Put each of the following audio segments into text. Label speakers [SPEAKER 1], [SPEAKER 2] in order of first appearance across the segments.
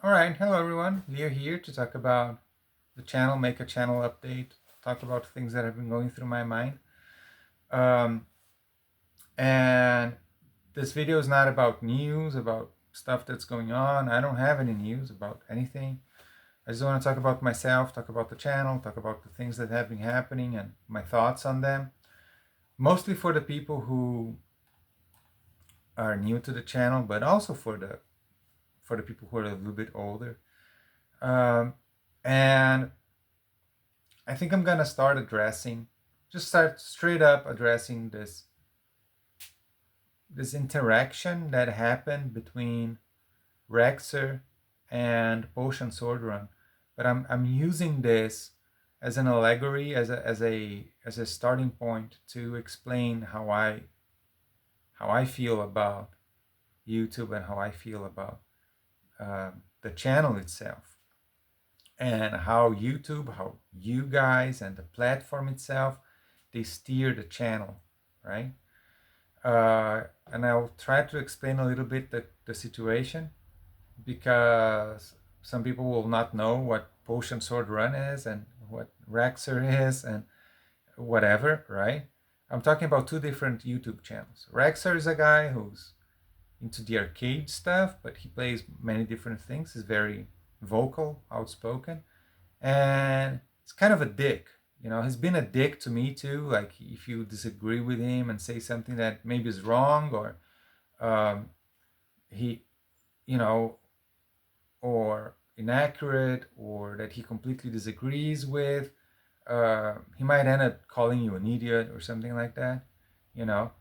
[SPEAKER 1] All right, hello everyone. Leo here to talk about the channel, make a channel update, talk about things that have been going through my mind. Um, and this video is not about news, about stuff that's going on. I don't have any news about anything. I just want to talk about myself, talk about the channel, talk about the things that have been happening and my thoughts on them. Mostly for the people who are new to the channel, but also for the people who are a little bit older. Um, and I think I'm gonna start addressing, just start straight up addressing this interaction that happened between Rexer and Potion Sword Run. But I'm using this as an allegory, as a starting point to explain how I feel about YouTube and how I feel about the channel itself, and how YouTube, how you guys and the platform itself, they steer the channel, right? And I'll try to explain a little bit the situation, because some people will not know what Potion Sword Run is and what Rexer is and whatever, right? I'm talking about two different YouTube channels. Rexer is a guy who's into the arcade stuff, but he plays many different things. He's very vocal, outspoken, and it's kind of a dick. He's been a dick to me too. Like, if you disagree with him and say something that maybe is wrong, or um, he, you know, or inaccurate, or that he completely disagrees with, he might end up calling you an idiot or something like that. You know,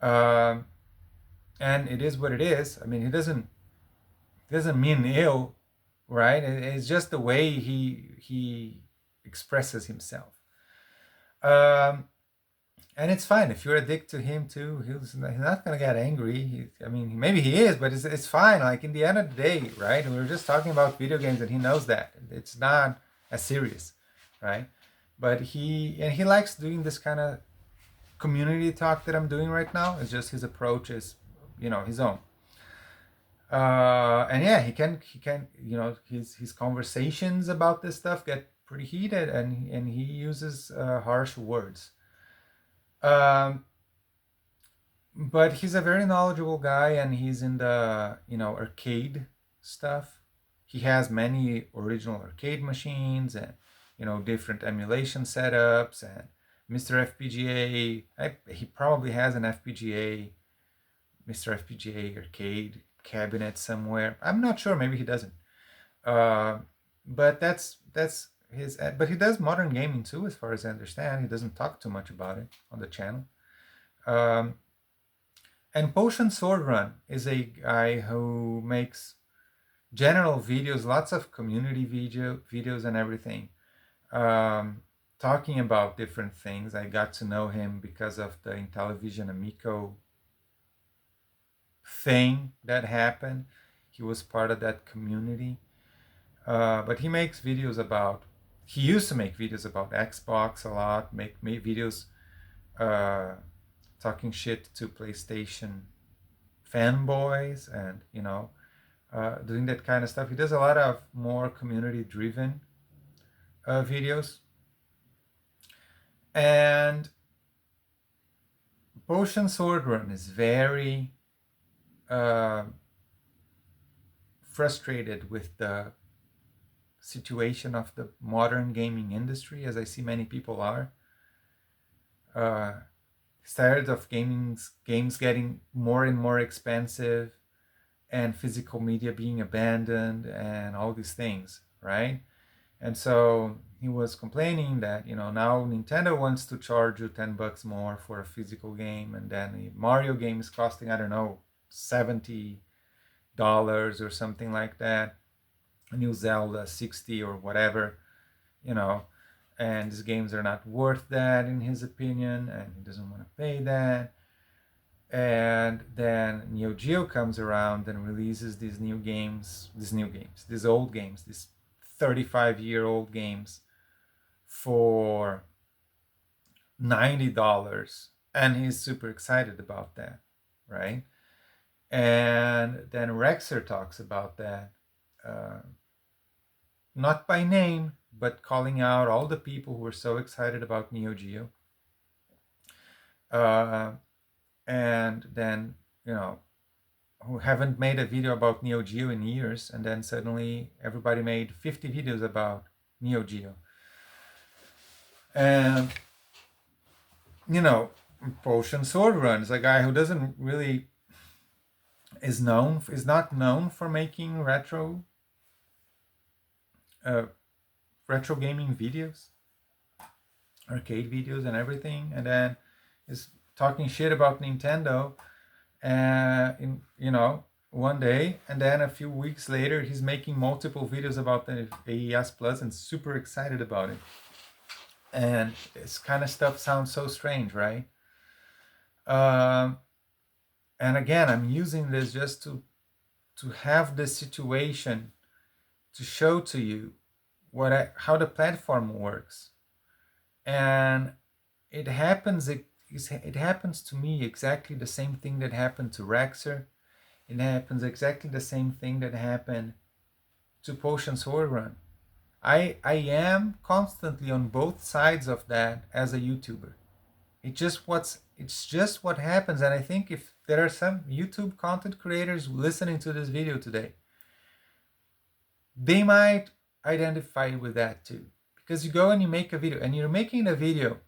[SPEAKER 1] um, and it is what it is. I mean, he doesn't mean ill, right? It's just the way he expresses himself. Um, and it's fine if you're a dick to him too. He's not gonna get angry. I mean, maybe he is, but it's fine. Like, in the end of the day, right? We are just talking about video games, and he knows that it's not as serious, right? But he likes doing this kind of community talk that I'm doing right now. It's just his approach is, his own. And yeah, he can his conversations about this stuff get pretty heated, and he uses harsh words. Um, but he's a very knowledgeable guy, and he's in the arcade stuff. He has many original arcade machines, and different emulation setups, and Mr. FPGA. He probably has an FPGA, Mr. FPGA arcade cabinet somewhere. I'm not sure. Maybe he doesn't. Uh, but that's his. But he does modern gaming too, as far as I understand. He doesn't talk too much about it on the channel. Um, and Potion Sword Run is a guy who makes general videos, lots of community videos and everything, um, talking about different things. I got to know him because of the Intellivision Amico thing that happened. He was part of that community. But he used to make videos about Xbox a lot, make videos uh, talking shit to PlayStation fanboys, and doing that kind of stuff. He does a lot of more community driven videos. And Potion Sword Run is very uh, frustrated with the situation of the modern gaming industry, as I see many people are. Uh, tired of games getting more and more expensive, and physical media being abandoned, and all these things, right? And so he was complaining that now Nintendo wants to charge you $10 more for a physical game, and then a Mario game is costing, I don't know, $70 or something like that. A new Zelda 60 or whatever, you know. And these games are not worth that in his opinion, and he doesn't want to pay that. And then Neo Geo comes around and releases these old games, these 35-year-old games for $90, and he's super excited about that, right? And then Rexer talks about that, uh, not by name, but calling out all the people who were so excited about Neo Geo. Uh, and then, you know, who haven't made a video about Neo Geo in years, and then suddenly everybody made 50 videos about Neo Geo. And, you know, Potion Sword Run is a guy who doesn't really is not known for making uh, retro gaming videos, arcade videos, and everything, and then is talking shit about Nintendo, in one day, and then a few weeks later he's making multiple videos about the AES Plus and super excited about it. And this kind of stuff sounds so strange, right? And again, I'm using this just to have this situation to show to you how the platform works. And it happens to me exactly the same thing that happened to Rexer. It happens exactly the same thing that happened to Potion Sword Run. I am constantly on both sides of that as a YouTuber. It's just what happens. And I think if there are some YouTube content creators listening to this video today, they might identify with that too. Because you go and you make a video, and you're making a video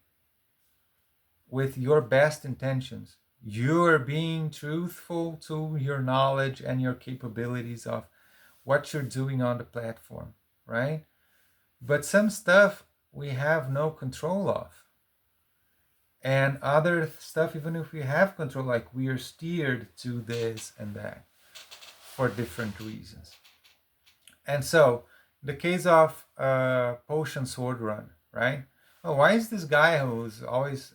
[SPEAKER 1] with your best intentions. You're being truthful to your knowledge and your capabilities of what you're doing on the platform, right? But some stuff we have no control of. And other stuff, even if we have control, like we are steered to this and that for different reasons. And so, the case of Potion Sword Run, right? Well, why is this guy who's always,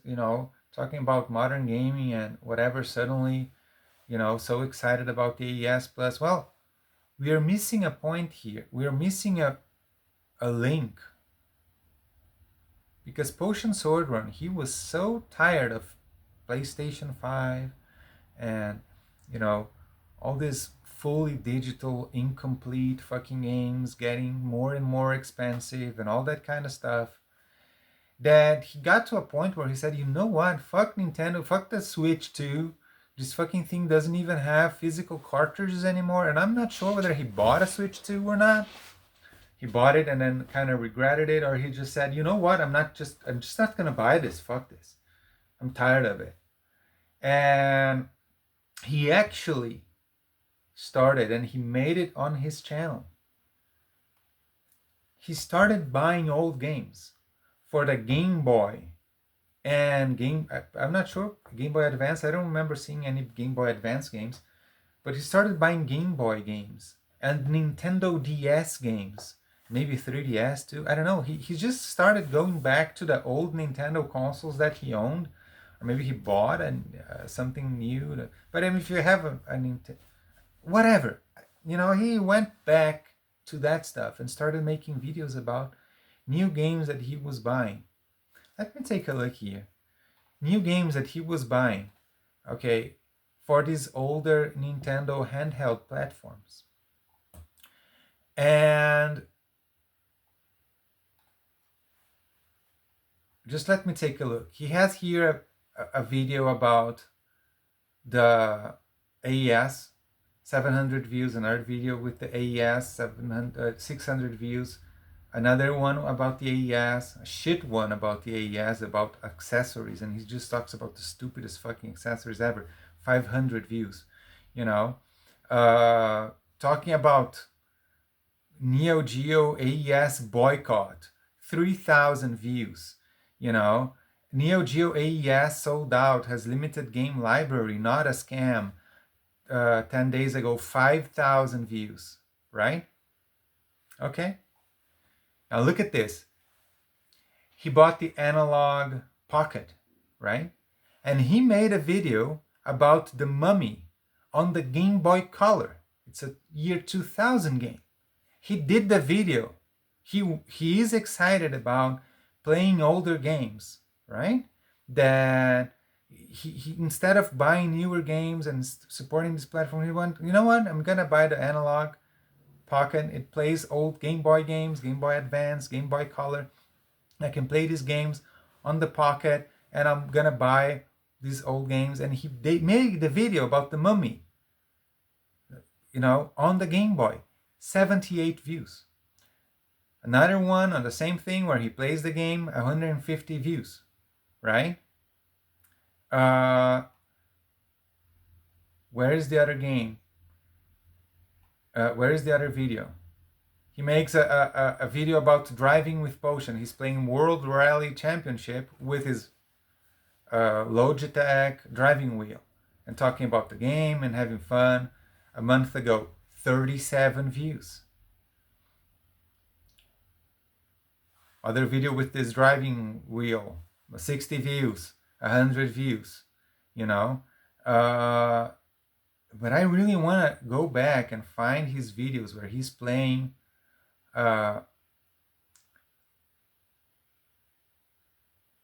[SPEAKER 1] talking about modern gaming and whatever suddenly, so excited about the AES Plus? Well, we are missing a point here. We are missing a link. Because Potion Sword Run, he was so tired of PlayStation 5 and, all these fully digital, incomplete fucking games getting more and more expensive and all that kind of stuff, that he got to a point where he said, you know what, fuck Nintendo, fuck the Switch too. This fucking thing doesn't even have physical cartridges anymore. And I'm not sure whether he bought a Switch 2 or not. He bought it and then kind of regretted it, or he just said, you know what, I'm just not gonna buy this. Fuck this. I'm tired of it. And he actually started, and he made it on his channel. He started buying old games for the Game Boy and I'm not sure, Game Boy Advance. I don't remember seeing any Game Boy Advance games, but he started buying Game Boy games and Nintendo DS games. Maybe 3DS too. I don't know. He just started going back to the old Nintendo consoles that he owned, or maybe he bought something new. But I mean, if you have a Nintendo, whatever, he went back to that stuff and started making videos about new games that he was buying. Let me take a look here. New games that he was buying, okay, for these older Nintendo handheld platforms. And just let me take a look. He has here a video about the AES, 700 views, another video with the AES, 600 views, another one about the AES, a shit one about the AES, about accessories, and he just talks about the stupidest fucking accessories ever, 500 views, talking about Neo Geo AES boycott, 3,000 views. Neo Geo AES sold out, has limited game library, not a scam. 10 days ago, 5,000 views, right? Okay. Now look at this. He bought the Analog Pocket, right? And he made a video about the Mummy on the Game Boy Color. It's a year 2000 game. He did the video. He is excited about playing older games, right? That he instead of buying newer games and supporting this platform, he went, you know what? I'm gonna buy the Analog pocket. It plays old Game Boy games, Game Boy Advance, Game Boy Color. I can play these games on the pocket, and I'm gonna buy these old games. And they made the video about the Mummy, on the Game Boy, 78 views. Another one on the same thing where he plays the game, 150 views, right? Where is the other game? Where is the other video? He makes a video about driving with Potion. He's playing World Rally Championship with his Logitech driving wheel and talking about the game and having fun. A month ago, 37 views. Other video with this driving wheel, 60 views, 100 views, But I really want to go back and find his videos where he's playing well,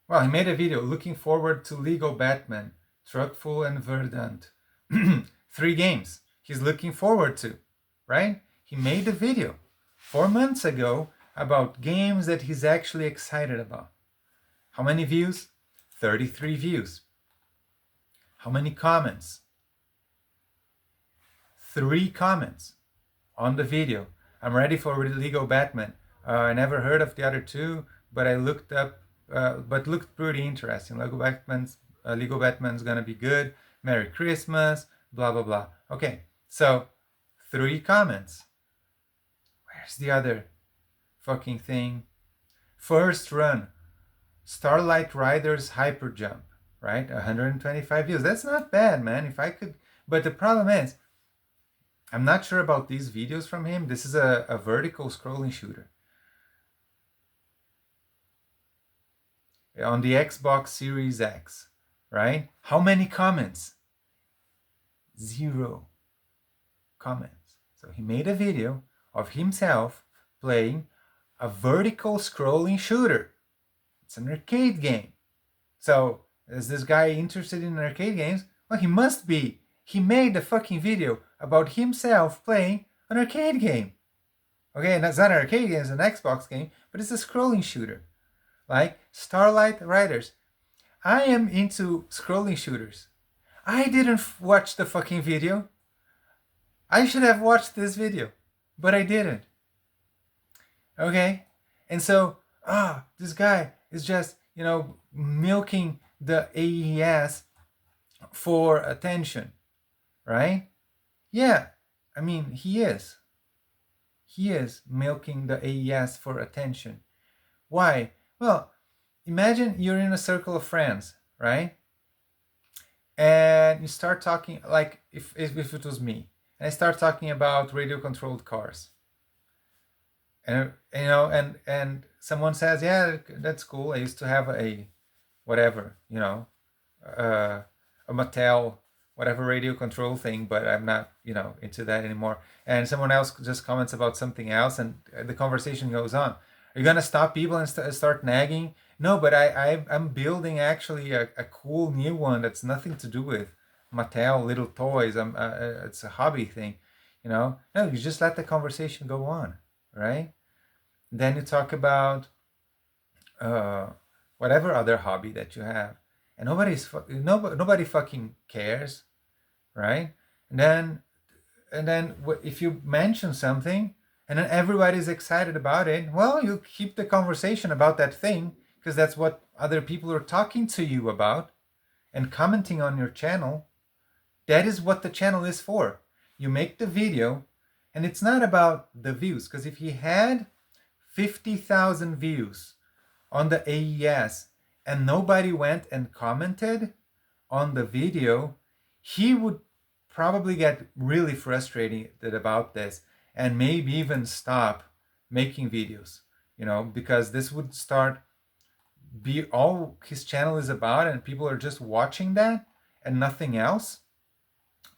[SPEAKER 1] he made a video looking forward to Lego Batman, Truckful and Verdant. 3 games he's looking forward to, right? He made a video 4 months ago about games that he's actually excited about. How many views? 33 views. How many comments? 3 comments on the video. I'm ready for Lego Batman. I never heard of the other 2, but I looked up, but looked pretty interesting. Lego Batman's gonna be good. Merry Christmas, blah, blah, blah. Okay, so 3 comments. Where's the other fucking thing? First run, Starlight Riders Hyper Jump, right? 125 views. That's not bad, man. If I could, but the problem is, I'm not sure about these videos from him. This is a vertical scrolling shooter. On the Xbox Series X, right? How many comments? 0 comments. So he made a video of himself playing a vertical scrolling shooter. It's an arcade game. So is this guy interested in arcade games? Well, he must be. He made a fucking video about himself playing an arcade game. Okay, and that's not an arcade game, it's an Xbox game, but it's a scrolling shooter. Like Starlight Riders. I am into scrolling shooters. I didn't watch the fucking video. I should have watched this video, but I didn't. Okay? And so, this guy is just, milking the AES for attention, right? Yeah, I mean, he is. He is milking the AES for attention. Why? Well, imagine you're in a circle of friends, right? And you start talking, like if it was me, and I start talking about radio-controlled cars. And and someone says, yeah, that's cool. I used to have a whatever, a Mattel whatever radio control thing, but I'm not, into that anymore. And someone else just comments about something else, and the conversation goes on. Are you gonna stop people and start nagging? No, but I'm building actually a cool new one that's nothing to do with Mattel little toys. It's a hobby thing, No, you just let the conversation go on, right? Then you talk about whatever other hobby that you have, and nobody fucking cares, right? And then if you mention something and then everybody's excited about it, well, you keep the conversation about that thing because that's what other people are talking to you about and commenting on your channel. That is what the channel is for. You make the video, and it's not about the views, because if he had 50,000 views on the AES and nobody went and commented on the video, he would probably get really frustrated about this and maybe even stop making videos, because this would be all his channel is about, and people are just watching that and nothing else,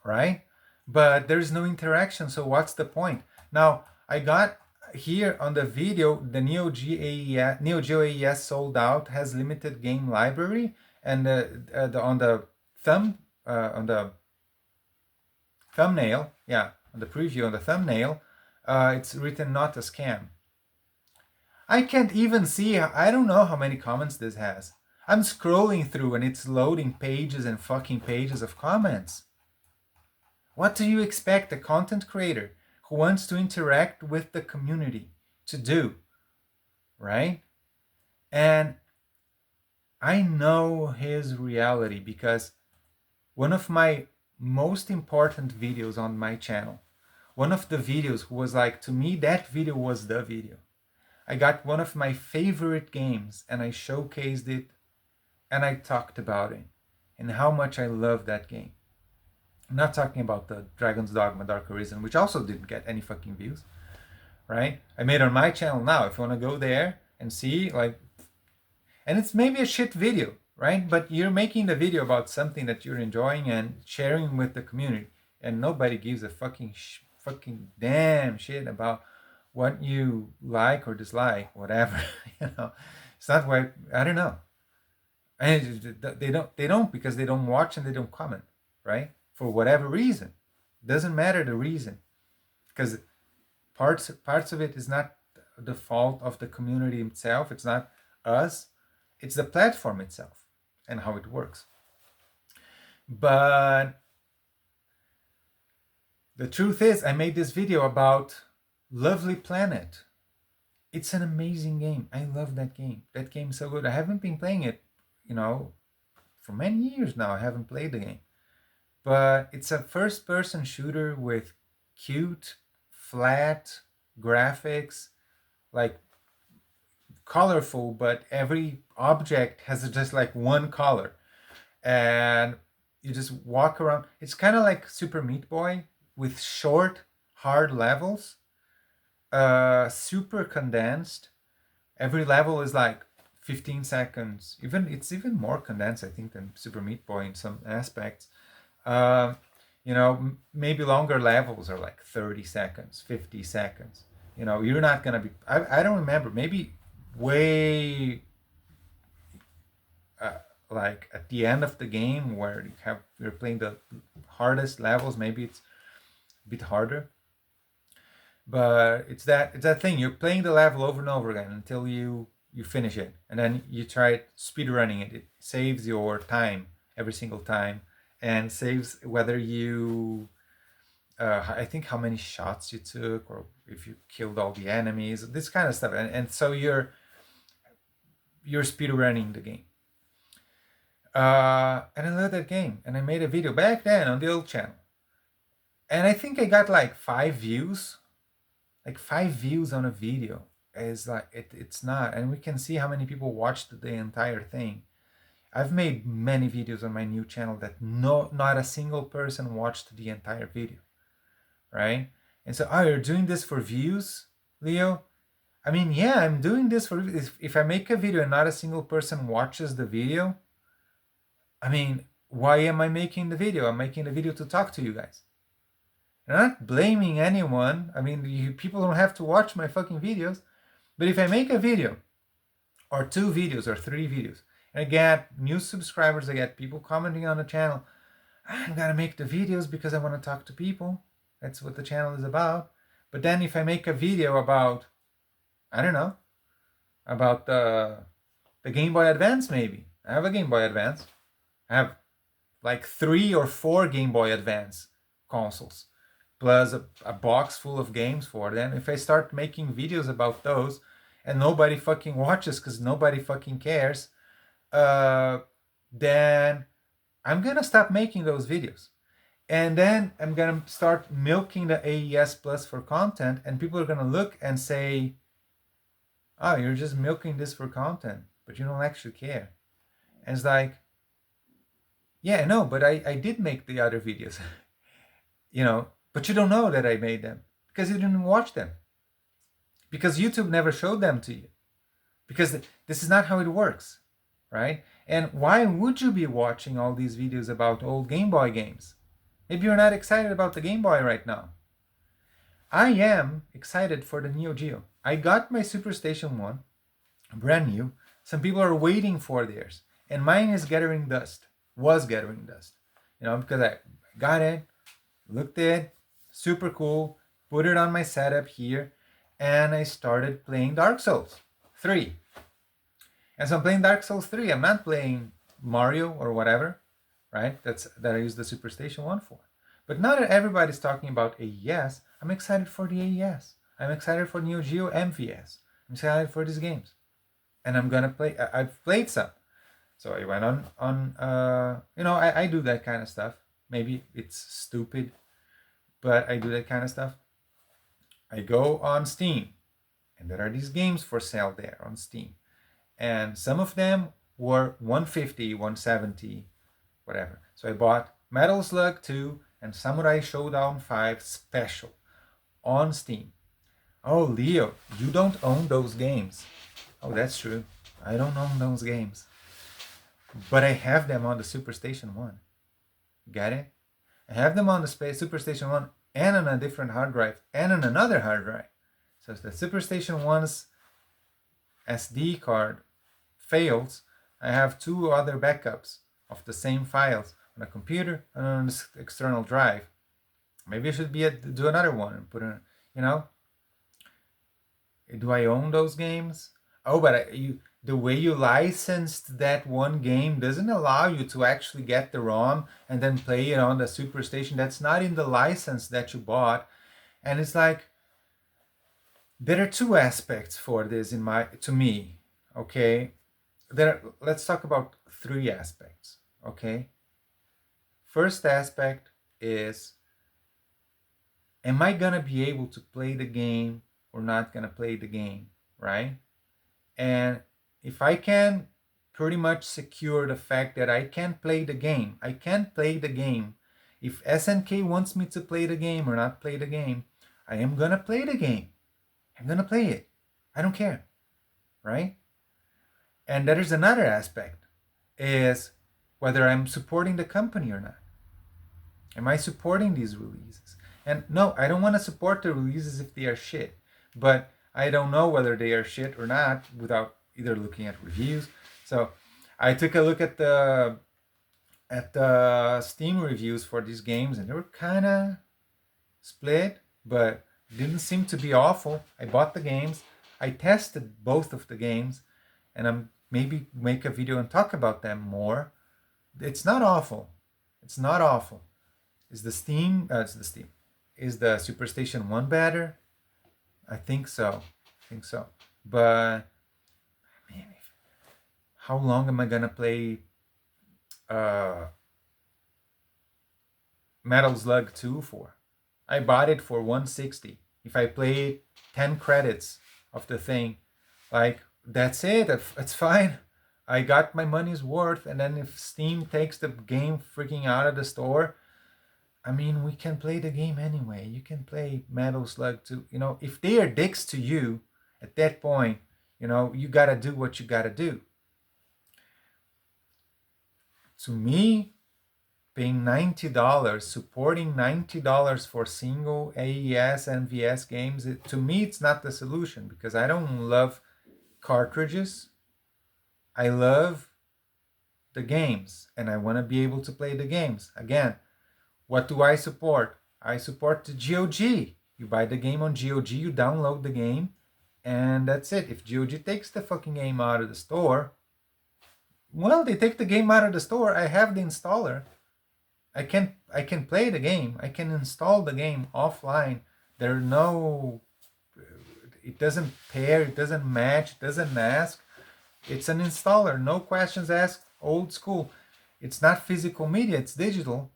[SPEAKER 1] right? But there's no interaction, so what's the point? Now, I got here on the video, the Neo Geo AES sold out, has limited game library, and on the thumbnail, on the preview, on the thumbnail, It's written not a scam. I can't even see, I don't know how many comments this has. I'm scrolling through and it's loading pages and fucking pages of comments. What do you expect a content creator who wants to interact with the community to do, right? And I know his reality because one of my most important videos on my channel, one of the videos was like, to me, that video was the video. I got one of my favorite games and I showcased it and I talked about it and how much I love that game. I'm not talking about the Dragon's Dogma Dark Arisen, which also didn't get any fucking views, right? I made on my channel now. If you want to go there and see, like, and it's maybe a shit video, right? But you're making the video about something that you're enjoying and sharing with the community, and nobody gives a fucking damn shit about what you like or dislike, whatever. You know, it's not why, I don't know. And they don't because they don't watch and they don't comment, right? For whatever reason, doesn't matter the reason, because parts of it is not the fault of the community itself. It's not us. It's the platform itself and how it works. But the truth is, I made this video about Lovely Planet. It's an amazing game. I love that game. That game's so good. I haven't been playing it, for many years now. I haven't played the game. But it's a first-person shooter with cute, flat graphics, like colorful, but every object has just like one color. And you just walk around. It's kind of like Super Meat Boy with short, hard levels, super condensed. Every level is like 15 seconds. It's even more condensed, I think, than Super Meat Boy in some aspects. Maybe longer levels are like 30 seconds, 50 seconds. You're not gonna be. I don't remember. Maybe way like at the end of the game where you're playing the hardest levels. Maybe it's a bit harder. But it's that thing. You're playing the level over and over again until you finish it, and then you try speed running it. It saves your time every single time, and saves whether you I think how many shots you took or if you killed all the enemies, this kind of stuff. And so you're speed running the game. And I love that game, and I made a video back then on the old channel, and I think I got like 5 views. Like 5 views on a video is like it's not, and we can see how many people watched the entire thing. I've made many videos on my new channel that not a single person watched the entire video, right? And so, you're doing this for views, Leo? I mean, yeah, I'm doing this for, if I make a video and not a single person watches the video, I mean, why am I making the video? I'm making the video to talk to you guys. I'm not blaming anyone. I mean, people don't have to watch my fucking videos. But if I make a video, or 2 videos, or 3 videos, and I get new subscribers, I get people commenting on the channel, I'm gonna make the videos because I want to talk to people. That's what the channel is about. But then if I make a video about, I don't know, about the Game Boy Advance, maybe. I have a Game Boy Advance. I have like 3 or 4 Game Boy Advance consoles, plus a box full of games for them. If I start making videos about those and nobody fucking watches because nobody fucking cares, then I'm gonna stop making those videos. And then I'm gonna start milking the AES Plus for content, and people are gonna look and say, oh, you're just milking this for content, but you don't actually care. And it's like, yeah, no, but I did make the other videos. But you don't know that I made them because you didn't watch them. Because YouTube never showed them to you. Because this is not how it works, right? And why would you be watching all these videos about old Game Boy games? Maybe you're not excited about the Game Boy right now. I am excited for the Neo Geo. I got my Super Station 1, brand new. Some people are waiting for theirs. And mine is gathering dust. Was gathering dust. Because I got it, looked at it, super cool, put it on my setup here, and I started playing Dark Souls 3. And so I'm playing Dark Souls 3. I'm not playing Mario or whatever, right? That I use the Superstation 1 for. But now that everybody's talking about AES, I'm excited for the AES. I'm excited for Neo Geo MVS. I'm excited for these games. And I'm gonna play. I've played some. So I went I do that kind of stuff. Maybe it's stupid, but I do that kind of stuff. I go on Steam, and there are these games for sale there on Steam. And some of them were 150, 170, whatever. So I bought Metal Slug 2 and Samurai Showdown 5 Special on Steam. Oh, Leo, you don't own those games. Oh, that's true. I don't own those games. But I have them on the Superstation 1. Get it? I have them on the Superstation 1 and on a different hard drive and on another hard drive. So if the Superstation 1's SD card fails, I have 2 other backups of the same files on a computer and on this external drive. Maybe I should do another one and put in, do I own those games? Oh, but the way you licensed that one game doesn't allow you to actually get the ROM and then play it on the Superstation. That's not in the license that you bought. And it's like, there are 2 aspects for this to me, okay? Let's talk about 3 aspects, okay? First aspect is, am I gonna be able to play the game or not gonna play the game, right? And if I can pretty much secure the fact that I can play the game, I can play the game. If SNK wants me to play the game or not play the game, I am gonna play the game. I'm gonna play it. I don't care, right? And there is another aspect, is whether I'm supporting the company or not. Am I supporting these releases? And no, I don't want to support the releases if they are shit. But I don't know whether they are shit or not without either looking at reviews. So I took a look at the Steam reviews for these games, and they were kind of split, but didn't seem to be awful. I bought the games. I tested both of the games, and I'm maybe make a video and talk about them more. It's not awful. It's not awful. Is the Superstation 1 better? I think so. But man, how long am I gonna play Metal Slug 2 for? I bought it for 160. If I play 10 credits of the thing, like, that's it. It's fine. I got my money's worth. And then if Steam takes the game freaking out of the store, I mean, we can play the game anyway. You can play Metal Slug 2. If they are dicks to you, at that point, you gotta do what you gotta do. To me, paying $90, supporting $90 for single AES and VS games, to me, it's not the solution, because I don't love cartridges. I love the games, and I want to be able to play the games. Again, what do I support? I support the GOG. You buy the game on GOG, you download the game, and that's it. If GOG takes the fucking game out of the store, well, they take the game out of the store. I have the installer. I can play the game. I can install the game offline. It doesn't pair, it doesn't match, it doesn't ask. It's an installer, no questions asked, old school. It's not physical media, it's digital,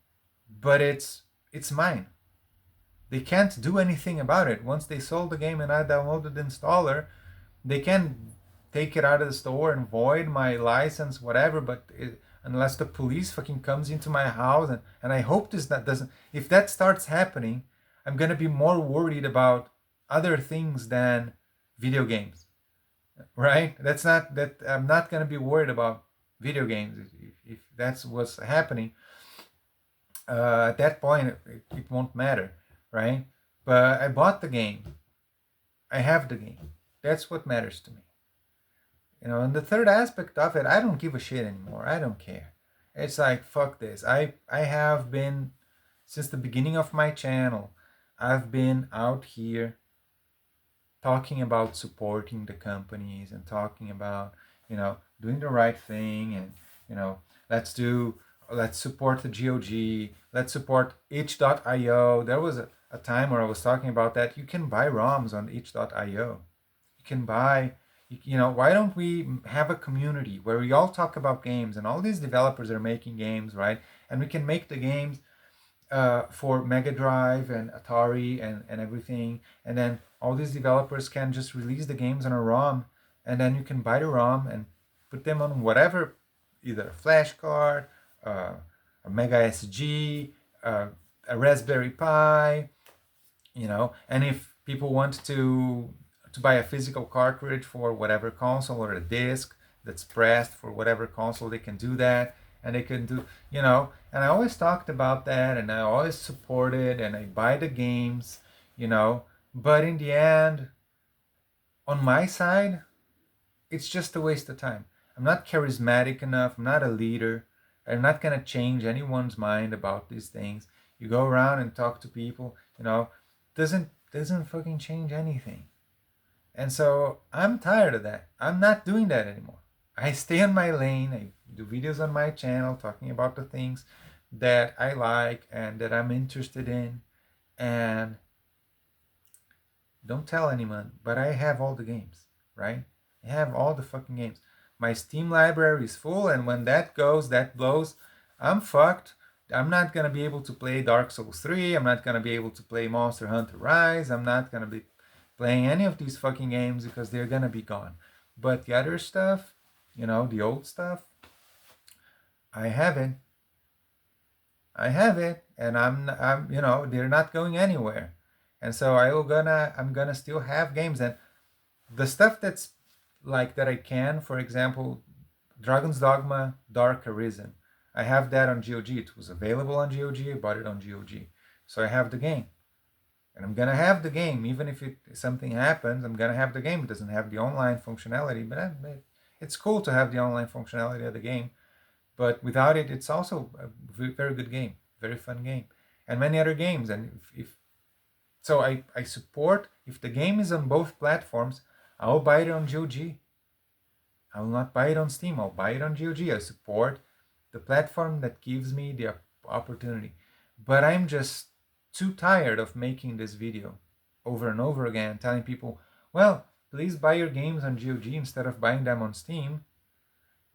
[SPEAKER 1] but it's mine. They can't do anything about it. Once they sold the game and I downloaded the installer, they can take it out of the store and void my license, whatever, but unless the police fucking comes into my house, and I hope if that starts happening, I'm gonna be more worried about other things than video games, right? I'm not gonna be worried about video games if that's what's happening. At that point, it won't matter, right? But I bought the game. I have the game. That's what matters to me. And the third aspect of it, I don't give a shit anymore. I don't care. It's like, fuck this. I have been, since the beginning of my channel, I've been out here talking about supporting the companies and talking about, doing the right thing, and, you know, let's do, let's support the GOG, let's support itch.io. There was a time where I was talking about that. You can buy ROMs on itch.io. You can buy, why don't we have a community where we all talk about games, and all these developers are making games, right? And we can make the games for Mega Drive and Atari and everything. And then all these developers can just release the games on a ROM, and then you can buy the ROM and put them on whatever, either a flash card, a Mega SG, a Raspberry Pi, and if people want to buy a physical cartridge for whatever console, or a disc that's pressed for whatever console, they can do that. And they can do, and I always talked about that, and I always supported, and I buy the games, but in the end, on my side, it's just a waste of time. I'm not charismatic enough, I'm not a leader, I'm not going to change anyone's mind about these things. You go around and talk to people, doesn't fucking change anything. And so I'm tired of that. I'm not doing that anymore. I stay in my lane. I do videos on my channel talking about the things that I like and that I'm interested in. And don't tell anyone, but I have all the games, right? I have all the fucking games. My Steam library is full, and when that blows, I'm fucked. I'm not going to be able to play Dark Souls 3. I'm not going to be able to play Monster Hunter Rise. I'm not going to be playing any of these fucking games because they're going to be gone. But the other stuff, the old stuff, I have it. And I'm they're not going anywhere. And so I'm gonna still have games. And the stuff that's like that I can, for example, Dragon's Dogma Dark Arisen. I have that on GOG. It was available on GOG. I bought it on GOG. So I have the game. And I'm gonna have the game, even if something happens. I'm gonna have the game. It doesn't have the online functionality, but it's cool to have the online functionality of the game. But without it, it's also a very good game, very fun game, and many other games. And if so, I support. If the game is on both platforms, I'll buy it on GOG. I will not buy it on Steam. I'll buy it on GOG. I support the platform that gives me the opportunity. But I'm just too tired of making this video over and over again, telling people, well, please buy your games on GOG instead of buying them on Steam,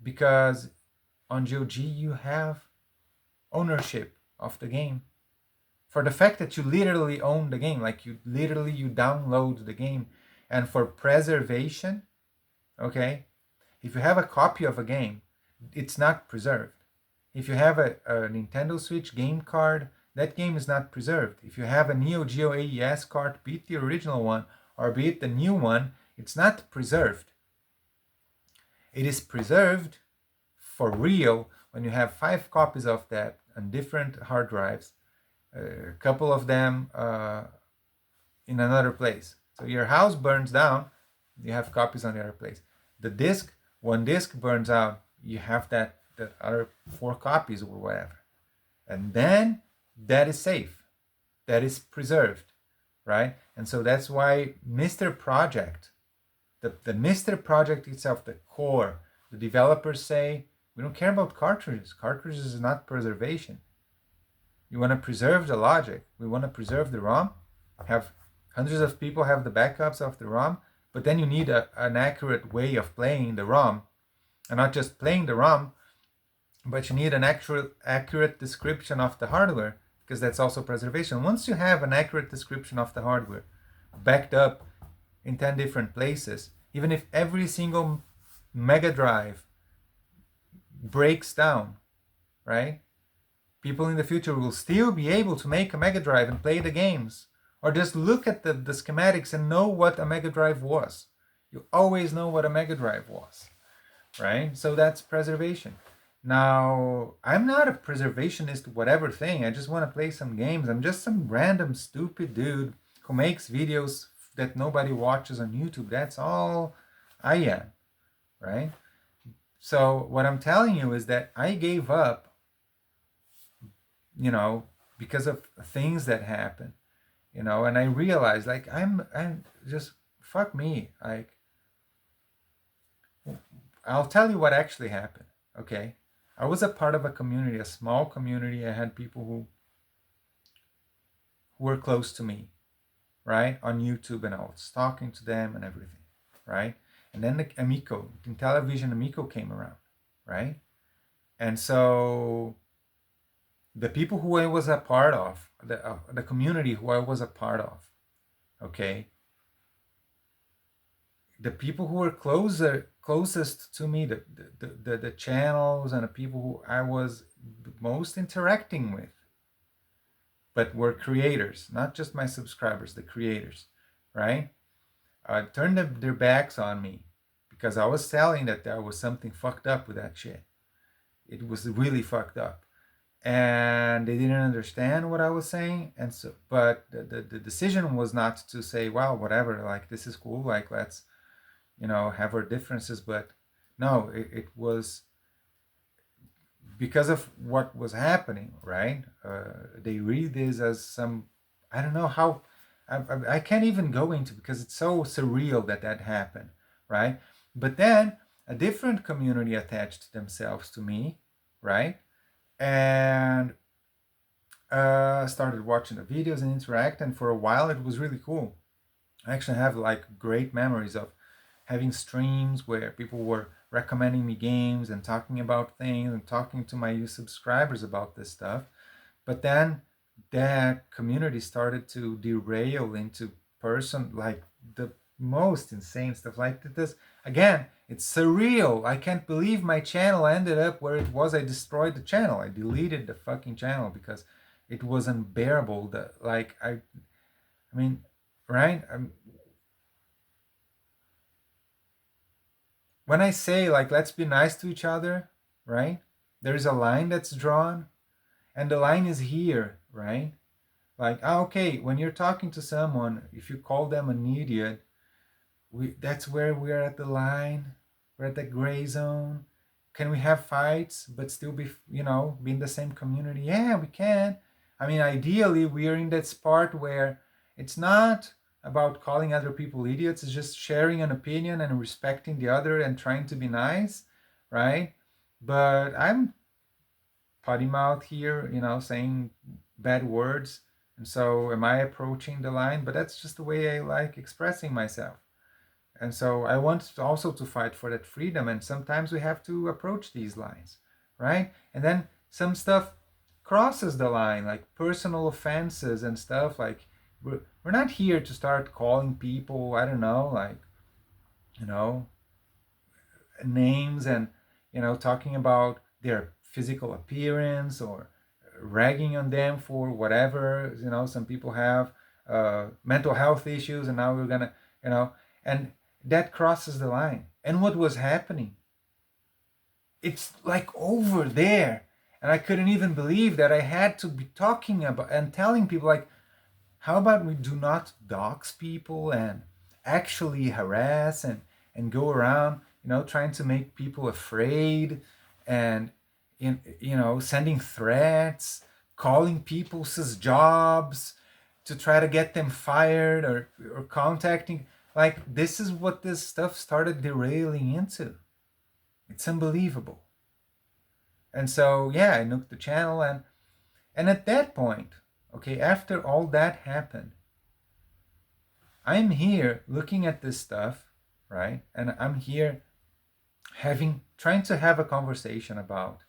[SPEAKER 1] because on GOG you have ownership of the game. For the fact that you literally own the game, like you download the game, and for preservation, okay, if you have a copy of a game, it's not preserved. If you have a Nintendo Switch game card, that game is not preserved. If you have a Neo Geo AES card, be it the original one or be it the new one, it's not preserved. It is preserved for real when you have 5 copies of that on different hard drives, a couple of them in another place. So your house burns down, you have copies on the other place. One disc burns out, you have that other 4 copies or whatever. And then that is safe. That is preserved, right? And so that's why Mr. Project, the Mr. Project itself, the core, the developers say, we don't care about cartridges. Cartridges is not preservation. You want to preserve the logic. We want to preserve the ROM. Have hundreds of people have the backups of the ROM, but then you need an accurate way of playing the ROM, and not just playing the ROM, but you need an accurate description of the hardware, because that's also preservation. Once you have an accurate description of the hardware, backed up in 10 different places, even if every single Mega Drive breaks down, right? People in the future will still be able to make a Mega Drive and play the games, or just look at the schematics and know what a Mega Drive was. You always know what a Mega Drive was, right? So that's preservation. Now, I'm not a preservationist whatever thing. I just want to play some games. I'm just some random stupid dude who makes videos that nobody watches on YouTube. That's all I am, right? So what I'm telling you is that I gave up, because of things that happen. And I realized, like, I'm just, fuck me. Like, I'll tell you what actually happened. Okay, I was a part of a community, a small community. I had people who were close to me, right, on YouTube, and I was talking to them and everything, right? And then the Amico, Television Amico came around, right? And so the people who I was a part of, the community who I was a part of, okay, the people who were closest to me, the channels and the people who I was most interacting with, but were creators, not just my subscribers, the creators, right? Turned their backs on me because I was telling that there was something fucked up with that shit. It was really fucked up, and they didn't understand what I was saying. And so, but the decision was not to say, well, whatever, like, this is cool, like, let's, have our differences. But no, it was because of what was happening, right? They read this as some, I don't know how, I can't even go into, because it's so surreal that happened, right? But then a different community attached themselves to me, right? And started watching the videos and interact. And for a while, it was really cool. I actually have like great memories of having streams where people were recommending me games and talking about things and talking to my subscribers about this stuff. But then that community started to derail into person, like, the most insane stuff like this. Again, it's surreal. I can't believe my channel ended up where it was. I destroyed the channel. I deleted the fucking channel because it was unbearable. I mean, right? When I say, like, let's be nice to each other, right? There's a line that's drawn, and the line is here, right? Like, okay, when you're talking to someone, if you call them an idiot, that's where we're at the line. We're at the gray zone. Can we have fights but still be in the same community? Yeah, we can. I mean, ideally, we are in that part where it's not about calling other people idiots. It's just sharing an opinion and respecting the other and trying to be nice, right? But I'm potty mouth here, saying bad words. And so am I approaching the line? But that's just the way I like expressing myself. And so I want also to fight for that freedom. And sometimes we have to approach these lines, right? And then some stuff crosses the line, like personal offenses and stuff. Like, we're not here to start calling people, I don't know, like, you know, names, and, talking about their physical appearance or ragging on them for whatever. Some people have mental health issues, and now we're gonna, and that crosses the line. And what was happening, it's like over there, and I couldn't even believe that I had to be talking about and telling people, like, how about we do not dox people and actually harass and go around, trying to make people afraid, and sending threats, calling people's jobs to try to get them fired, or contacting. Like, this is what this stuff started derailing into. It's unbelievable. And so, yeah, I nuked the channel, and at that point, okay, after all that happened, I'm here looking at this stuff, right? And I'm here trying to have a conversation about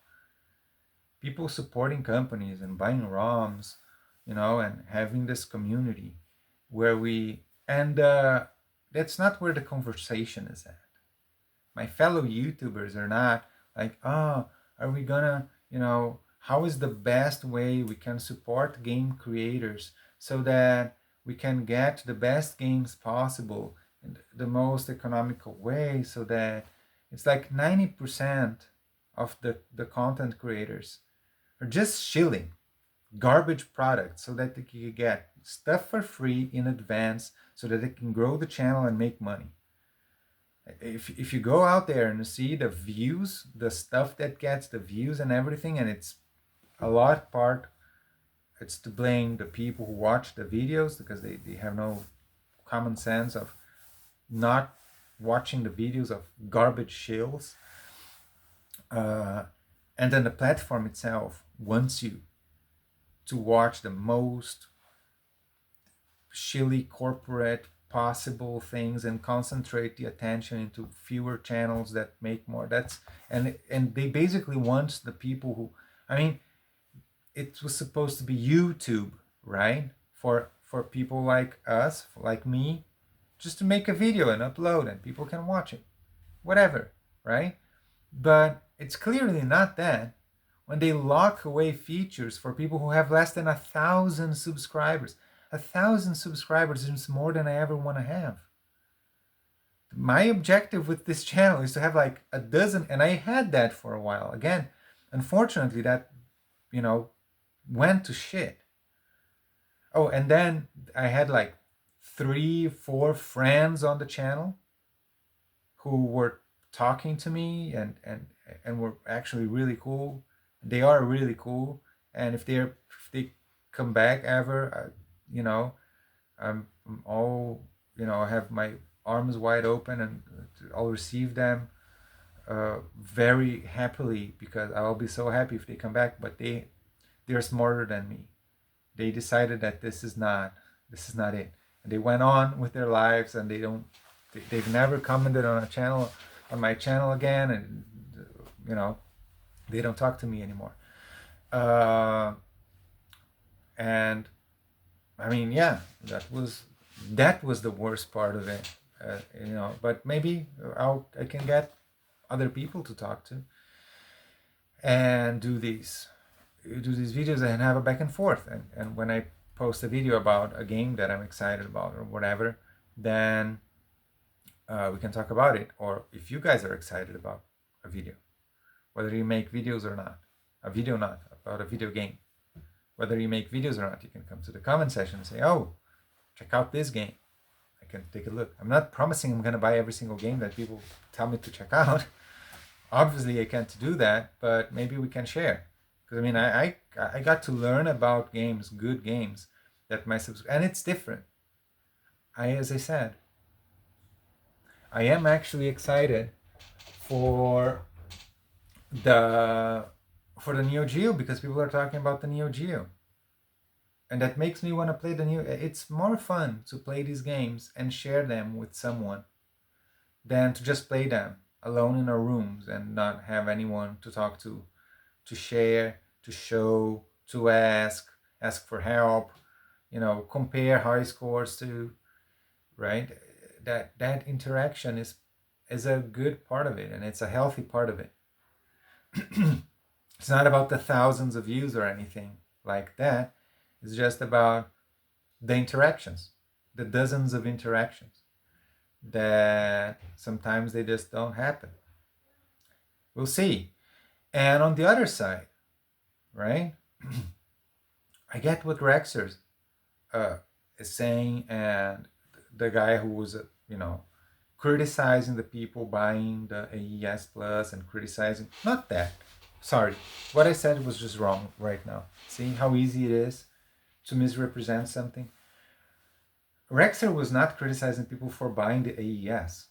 [SPEAKER 1] people supporting companies and buying ROMs, and having this community where and that's not where the conversation is at. My fellow YouTubers are not like, oh, are we gonna, how is the best way we can support game creators so that we can get the best games possible in the most economical way, so that it's like 90% of the content creators are just shilling garbage products so that they can get stuff for free in advance so that they can grow the channel and make money. If you go out there and see the views, the stuff that gets the views and everything, and it's a it's to blame the people who watch the videos because they have no common sense of not watching the videos of garbage shills. Uh, and then the platform itself wants you to watch the most shilly corporate possible things and concentrate the attention into fewer channels that make more. That's and they basically want the people who, I mean, it was supposed to be YouTube, right? For people like us, like me, just to make a video and upload and people can watch it. Whatever, right? But it's clearly not that. When they lock away features for people who have less than 1,000 subscribers. 1,000 subscribers is more than I ever want to have. My objective with this channel is to have like a dozen, and I had that for a while. Again, unfortunately, that, you know, went to shit. Oh, and then I had like 3, 4 friends on the channel who were talking to me and were actually really cool. They are really cool, and if they come back ever, you know, I'm all, you know, I have my arms wide open and I'll receive them very happily because I'll be so happy if they come back. But they're smarter than me. They decided that this is not it, and they went on with their lives, and they've never commented on my channel again, and you know, they don't talk to me anymore. And I mean, yeah, that was the worst part of it, you know. But maybe I can get other people to talk to and do these videos and have a back and forth. And when I post a video about a game that I'm excited about or whatever, then we can talk about it. Or if you guys are excited about a video, whether you make videos or not, a video not about a video game, whether you make videos or not, you can come to the comment section and say, oh, check out this game. I can take a look. I'm not promising I'm going to buy every single game that people tell me to check out. Obviously, I can't do that, but maybe we can share. Because I mean, I got to learn about games, good games, that and it's different. As I said, I am actually excited for the Neo Geo because people are talking about the Neo Geo. And that makes me want to play the new. It's more fun to play these games and share them with someone than to just play them alone in our rooms and not have anyone to talk to share, to show, to ask for help, you know, compare high scores to, right? That interaction is a good part of it, and it's a healthy part of it. It's not about the thousands of views or anything like that. It's just about the interactions, the dozens of interactions that sometimes they just don't happen. We'll see. And on the other side, right? I get what Rexer is saying, and the guy who was, you know, criticizing the people buying the AES Plus and criticizing, not that. Sorry, what I said was just wrong right now. See how easy it is to misrepresent something? Rexer was not criticizing people for buying the AES,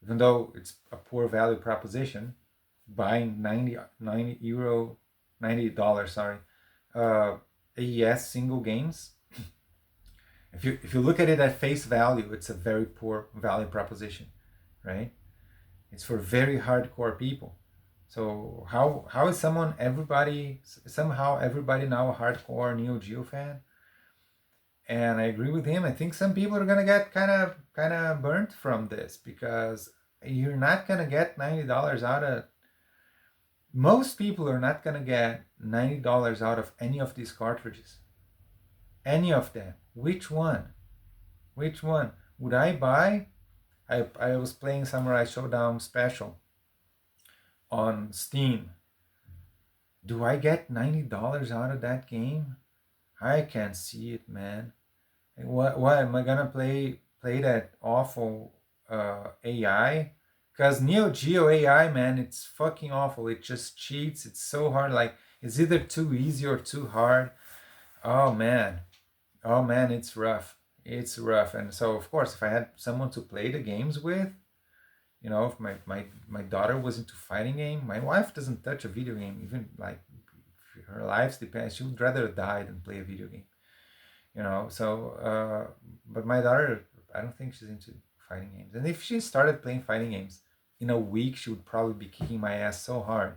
[SPEAKER 1] even though it's a poor value proposition. Buying $90, sorry, AES single games. If you look at it at face value, it's a very poor value proposition, right? It's for very hardcore people. So how is somehow everybody now a hardcore Neo Geo fan? And I agree with him. I think some people are gonna get kind of burnt from this because you're not gonna get $90 out of. Most people are not gonna get $90 out of any of these cartridges. Any of them. Which one? Which one would I buy? I was playing Samurai Showdown Special on Steam. Do I get $90 out of that game? I can't see it, man. What am I gonna play that awful AI? Because Neo Geo AI, man, it's fucking awful. It just cheats. It's so hard. Like, it's either too easy or too hard. Oh man, oh man, it's rough. It's rough. And so of course, if I had someone to play the games with, if my daughter was into fighting game, my wife doesn't touch a video game. Even like her lives depends. She would rather die than play a video game. So but my daughter, I don't think she's into fighting games. And if she started playing fighting games in a week, she would probably be kicking my ass so hard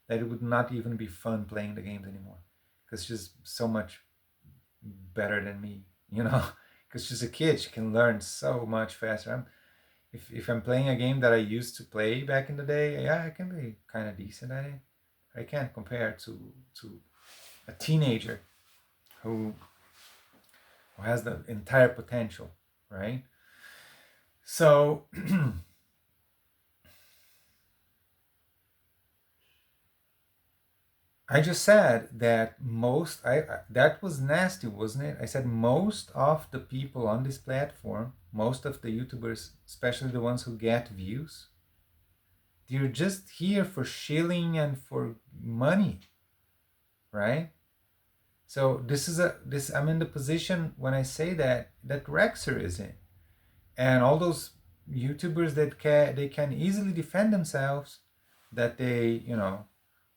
[SPEAKER 1] that it would not even be fun playing the games anymore, because she's so much better than me, because she's a kid. She can learn so much faster. If I'm playing a game that I used to play back in the day, yeah, I can be kind of decent at it. I can't compare to a teenager who has the entire potential, right? So I just said that that was nasty, wasn't it? I said most of the people on this platform, most of the YouTubers, especially the ones who get views, they're just here for shilling and for money, right? So this I'm in the position when I say that Rexer is in, and all those YouTubers that they can easily defend themselves, that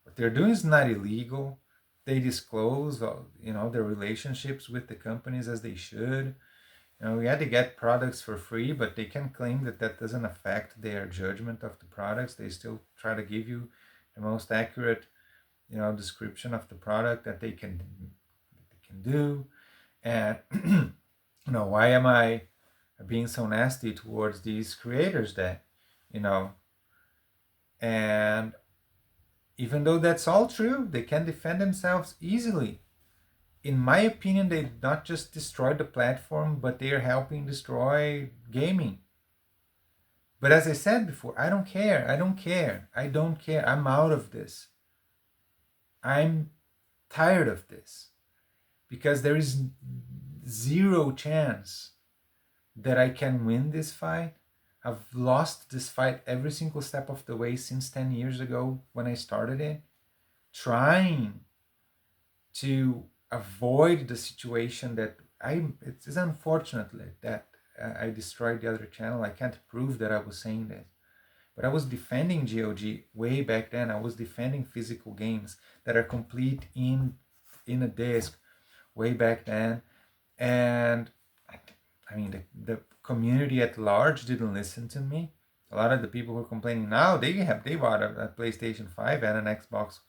[SPEAKER 1] what they're doing is not illegal. They disclose their relationships with the companies as they should. We had to get products for free, but they can claim that that doesn't affect their judgment of the products. They still try to give you the most accurate description of the product that they can do. And why am I being so nasty towards these creators that you know and even though that's all true, they can defend themselves easily. In my opinion, they not just destroyed the platform, but they are helping destroy gaming. But as I said before, I don't care. I don't care. I don't care. I'm out of this. I'm tired of this, because there is zero chance that I can win this fight. I've lost this fight every single step of the way since 10 years ago when I started it, trying to avoid the situation that it's unfortunately that I destroyed the other channel. I can't prove that I was saying this, but I was defending GOG way back then. I was defending physical games that are complete in a disc way back then. And I mean, the community at large didn't listen to me. A lot of the people who are complaining now, they bought a PlayStation 5 and an Xbox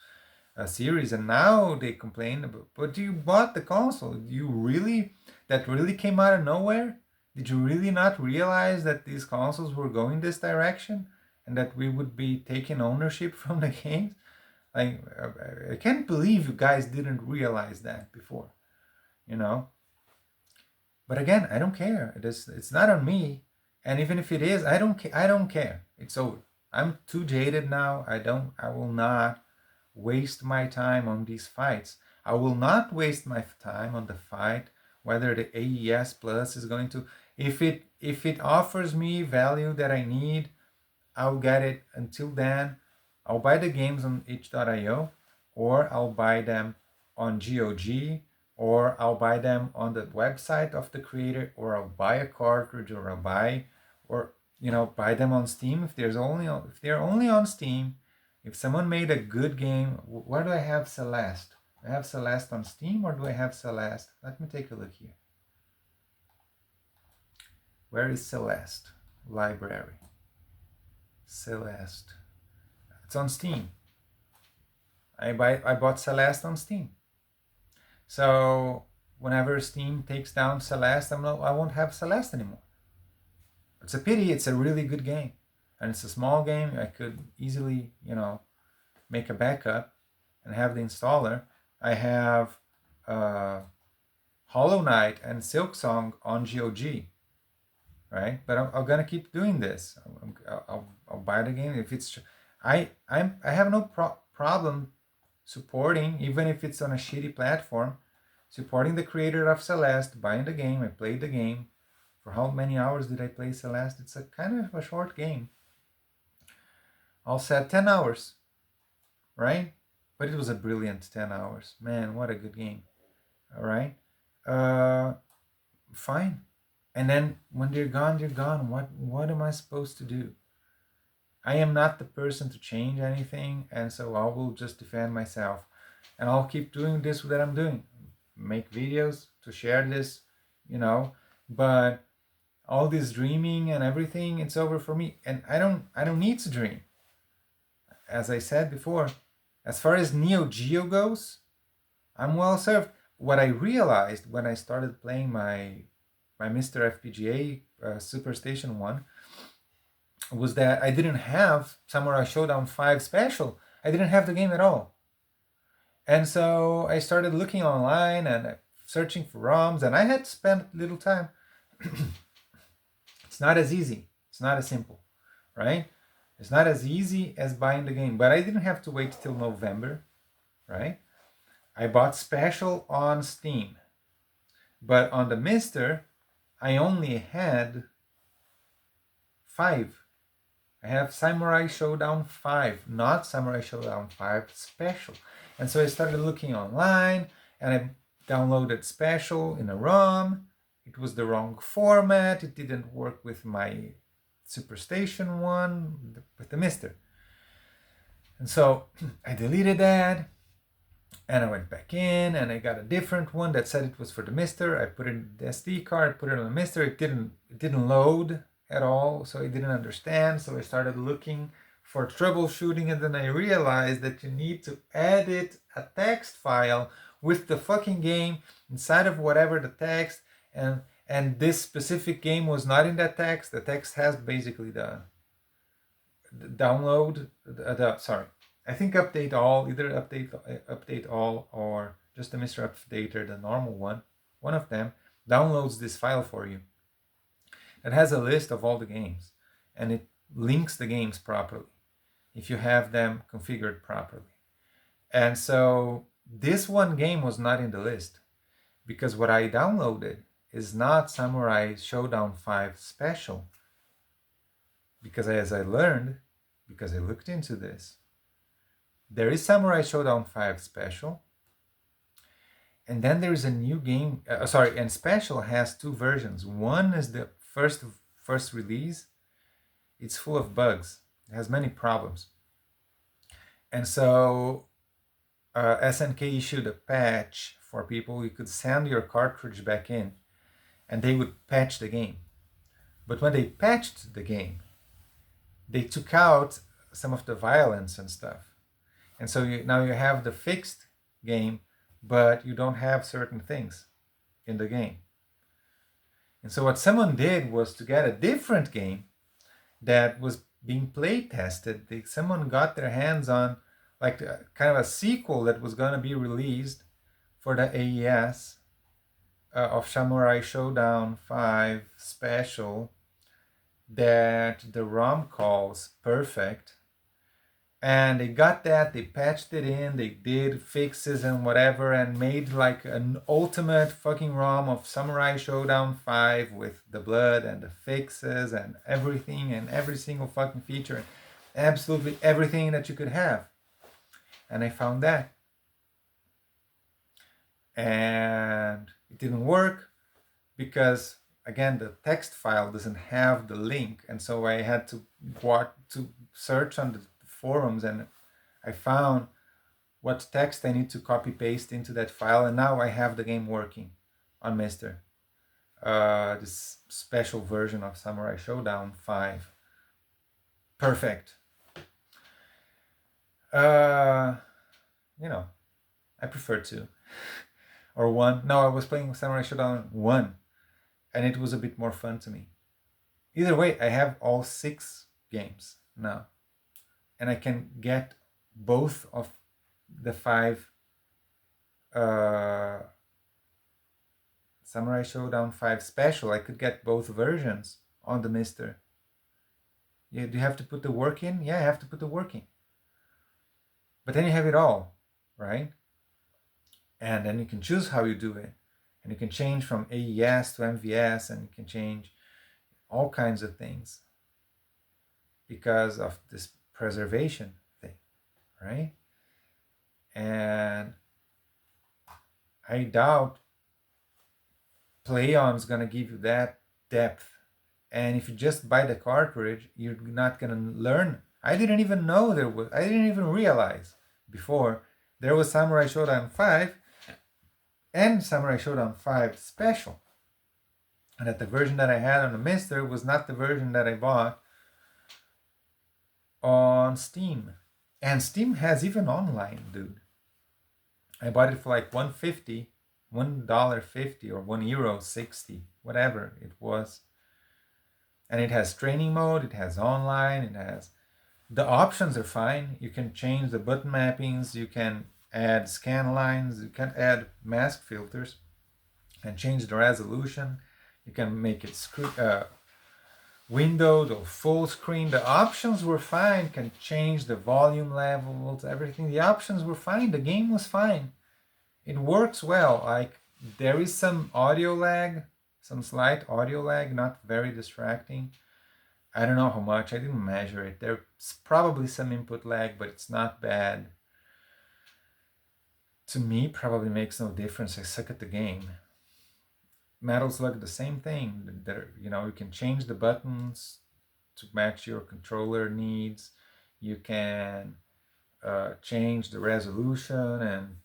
[SPEAKER 1] series, and now they complain about, but you bought the console. You really, that really came out of nowhere? Did you really not realize that these consoles were going this direction and that we would be taking ownership from the games? I can't believe you guys didn't realize that before, you know? But again, I don't care. It's not on me. And even if it is, I don't care. It's over. I'm too jaded now. I will not waste my time on these fights. I will not waste my time on the fight whether the AES Plus is going to, if it offers me value that I need, I'll get it. Until then, I'll buy the games on itch.io, or I'll buy them on GOG, or I'll buy them on the website of the creator, or I'll buy a cartridge, or buy them on Steam if they're only on Steam. If someone made a good game, where do I have Celeste? Do I have Celeste on Steam, or do I have Celeste? Let me take a look here. Where is Celeste? Library. Celeste. It's on Steam. I bought Celeste on Steam. So whenever Steam takes down Celeste, I won't have Celeste anymore. It's a pity. It's a really good game, and it's a small game. I could easily, make a backup and have the installer. I have Hollow Knight and Silksong on GOG, right? But I'm gonna keep doing this. I'll buy the game if it's. I have no problem supporting, even if it's on a shitty platform, supporting the creator of Celeste, buying the game. I played the game. For how many hours did I play Celeste? It's a kind of a short game. I'll set 10 hours, right? But it was a brilliant 10 hours. Man, what a good game. All right. Uh, Fine. And then when they're gone, they're gone. What am I supposed to do? I am not the person to change anything, and so I will just defend myself. And I'll keep doing this that I'm doing. Make videos to share this, you know. But all this dreaming and everything, it's over for me. And I don't need to dream. As I said before, as far as Neo Geo goes, I'm well served. What I realized when I started playing my Mr. FPGA Superstation 1 was that I didn't have Samurai Showdown 5 Special. I didn't have the game at all. And so I started looking online and searching for ROMs, and I had to spend little time. It's not as easy. It's not as simple, right? It's not as easy as buying the game, but I didn't have to wait till November, right? I bought Special on Steam, but on the Mister, I only had 5. I have Samurai Showdown 5, not Samurai Showdown 5 Special. And so I started looking online and I downloaded Special in a ROM. It was the wrong format. It didn't work with my Superstation 1, with the Mister. And so I deleted that and I went back in and I got a different one that said it was for the Mister. I put it in the SD card, put it on the Mister. It didn't load at all, so I didn't understand. So I started looking for troubleshooting, and then I realized that you need to edit a text file with the fucking game inside of whatever the text, and this specific game was not in that text. The text has basically the download, sorry, I think update all, either update all or just the Mr. Updater, the normal one of them downloads this file for you. It has a list of all the games and it links the games properly if you have them configured properly. And so this one game was not in the list because what I downloaded is not Samurai Showdown 5 Special. Because as I learned, because I looked into this, there is Samurai Showdown 5 Special, and then there is a new game, and Special has 2 versions. One is the first release. It's full of bugs. It has many problems. And so SNK issued a patch for people. You could send your cartridge back in, and they would patch the game. But when they patched the game, they took out some of the violence and stuff. And so now you have the fixed game, but you don't have certain things in the game. And so what someone did was to get a different game that was being play tested. Someone got their hands on like kind of a sequel that was going to be released for the AES of Samurai Showdown 5 Special that the ROM calls Perfect. And they got that, they patched it in, they did fixes and whatever, and made like an ultimate fucking ROM of Samurai Showdown 5 with the blood and the fixes and everything and every single fucking feature, absolutely everything that you could have. And I found that. And it didn't work because, again, the text file doesn't have the link. And so I had to search on the forums, and I found what text I need to copy paste into that file, and now I have the game working on Mister. This special version of Samurai Showdown 5. Perfect. I prefer 2 or 1. No, I was playing Samurai Showdown 1, and it was a bit more fun to me. Either way, I have all 6 games now. And I can get both of the 5 Samurai Showdown 5 Special. I could get both versions on the Mister. Yeah, do you have to put the work in? Yeah, I have to put the work in. But then you have it all, right? And then you can choose how you do it. And you can change from AES to MVS, and you can change all kinds of things because of this preservation thing, right? And I doubt play on is gonna give you that depth. And if you just buy the cartridge, you're not gonna learn. I didn't even know there was. I didn't even realize before there was Samurai Shodown 5 and Samurai Shodown 5 Special, and that the version that I had on the Mister was not the version that I bought on Steam. And Steam has even online, dude. I bought it for like 150, $1.50 or €1.60, whatever it was. And it has training mode, it has online, it has the options are fine. You can change the button mappings, you can add scan lines, you can add mask filters and change the resolution. You can make it windowed or full screen. The options were fine. You can change the volume levels, everything. The options were fine. The game was fine. It works well. Like there is some audio lag, some slight audio lag, not very distracting. I don't know how much. I didn't measure it. There's probably some input lag, but it's not bad. To me, probably makes no difference. I suck at the game. Metal Slug, the same thing. You can change the buttons to match your controller needs. You can change the resolution and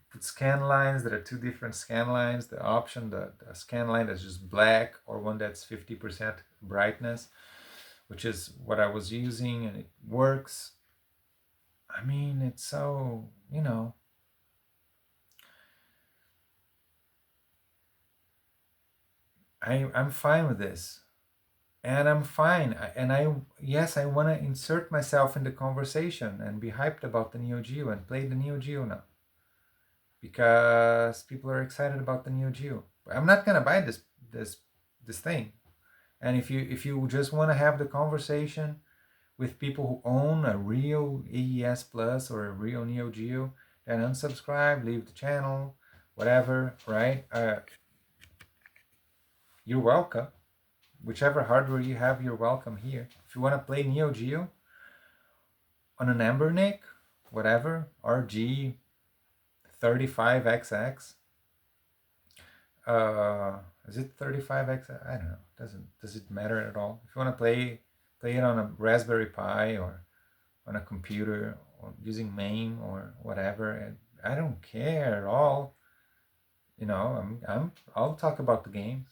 [SPEAKER 1] put scan lines that are two different scan lines. The option, the scan line that's just black, or one that's 50% brightness, which is what I was using, and it works. I mean, it's so, I'm fine with this. And I'm fine. Yes, I want to insert myself in the conversation and be hyped about the Neo Geo and play the Neo Geo now, because people are excited about the Neo Geo. I'm not gonna buy this thing. And if you just want to have the conversation with people who own a real AES Plus or a real Neo Geo, then unsubscribe, leave the channel, whatever, right? You're welcome. Whichever hardware you have, you're welcome here. If you want to play Neo Geo on an Embernic, whatever, RG 35XX, is it 35X? I don't know. Does it matter at all? If you want to play it on a Raspberry Pi or on a computer or using MAME or whatever, and I don't care at all. I'll talk about the games.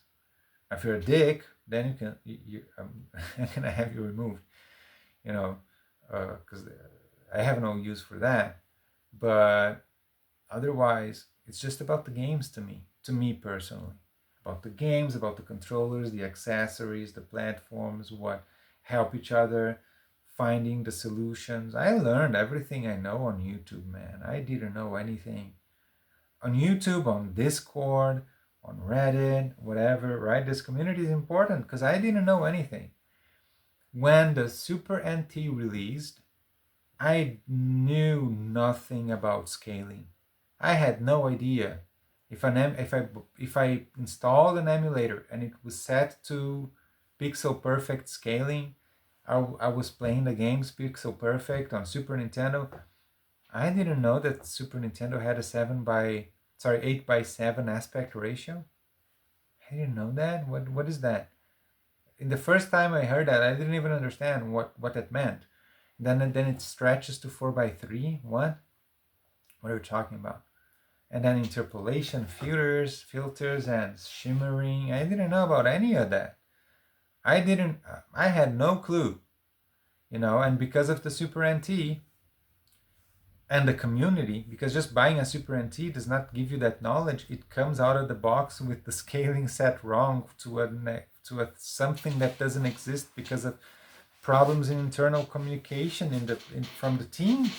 [SPEAKER 1] If you're a dick, then I'm gonna have you removed. Because I have no use for that. But otherwise, it's just about the games to me personally. About the games, about the controllers, the accessories, the platforms, what help each other, finding the solutions. I learned everything I know on YouTube, man. I didn't know anything. On YouTube, on Discord, on Reddit, whatever, right? This community is important because I didn't know anything. When the Super NT released, I knew nothing about scaling. I had no idea. If I installed an emulator and it was set to pixel perfect scaling, I was playing the games pixel perfect on Super Nintendo. I didn't know that Super Nintendo had a 8:7 aspect ratio. I didn't know that. What is that? In the first time I heard that, I didn't even understand what that meant. Then it stretches to 4:3. What? What are you talking about? And then interpolation, filters, and shimmering. I didn't know about any of that. I had no clue. And because of the Super NT and the community, because just buying a Super NT does not give you that knowledge. It comes out of the box with the scaling set wrong to something that doesn't exist because of problems in internal communication from the team.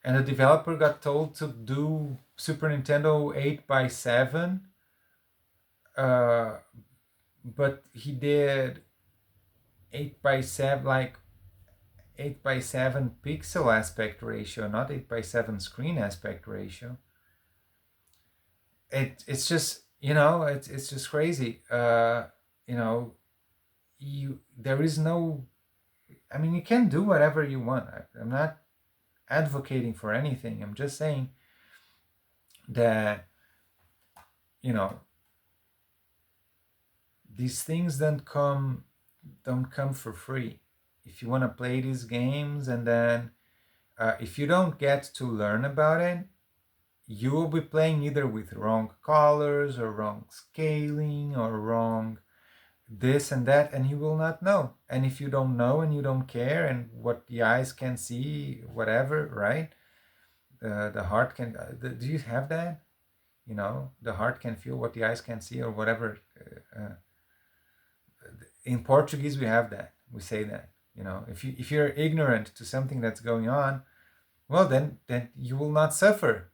[SPEAKER 1] And the developer got told to do Super Nintendo 8:7, but he did 8:7, like 8:7 pixel aspect ratio, not 8:7 screen aspect ratio. It's just it's just crazy. There is no. I mean, you can do whatever you want. I'm not advocating for anything. I'm just saying that you know, these things don't come for free. If you want to play these games, and then if you don't get to learn about it, you will be playing either with wrong colors or wrong scaling or wrong this and that, and you will not know. And if you don't know and you don't care, and what the eyes can see, whatever, right? The heart can. Do you have that? You know, the heart can feel what the eyes can see, or whatever. In Portuguese, we have that. We say that. You know, if you're ignorant to something that's going on, well, then you will not suffer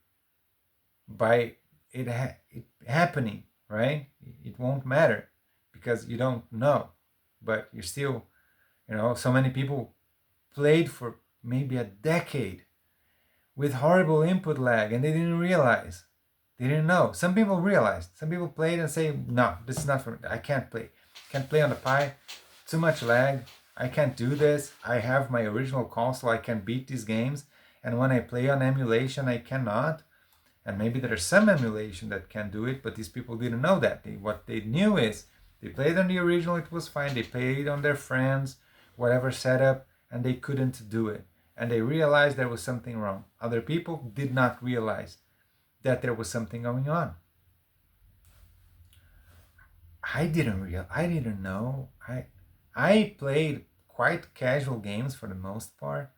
[SPEAKER 1] by it happening, right? It won't matter because you don't know, but you're still, so many people played for maybe a decade with horrible input lag, and they didn't realize. They didn't know. Some people realized. Some people played and say, no, this is not for me. I can't play. Can't play on the Pi. Too much lag. I can't do this. I have my original console. I can beat these games. And when I play on emulation, I cannot. And maybe there's some emulation that can do it, but these people didn't know that. What they knew is they played on the original, it was fine. They played on their friends, whatever setup, and they couldn't do it. And they realized there was something wrong. Other people did not realize that there was something going on. I didn't know. I played quite casual games for the most part.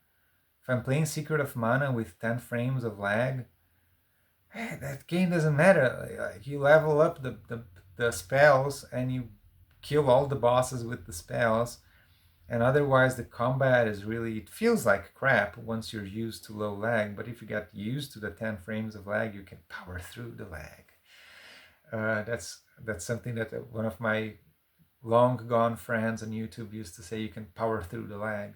[SPEAKER 1] If I'm playing Secret of Mana with 10 frames of lag, that game doesn't matter. Like, you level up the spells and you kill all the bosses with the spells, and otherwise the combat is really, it feels like crap once you're used to low lag, but if you get used to the 10 frames of lag, you can power through the lag. That's something that one of my long gone friends on YouTube used to say, you can power through the lag.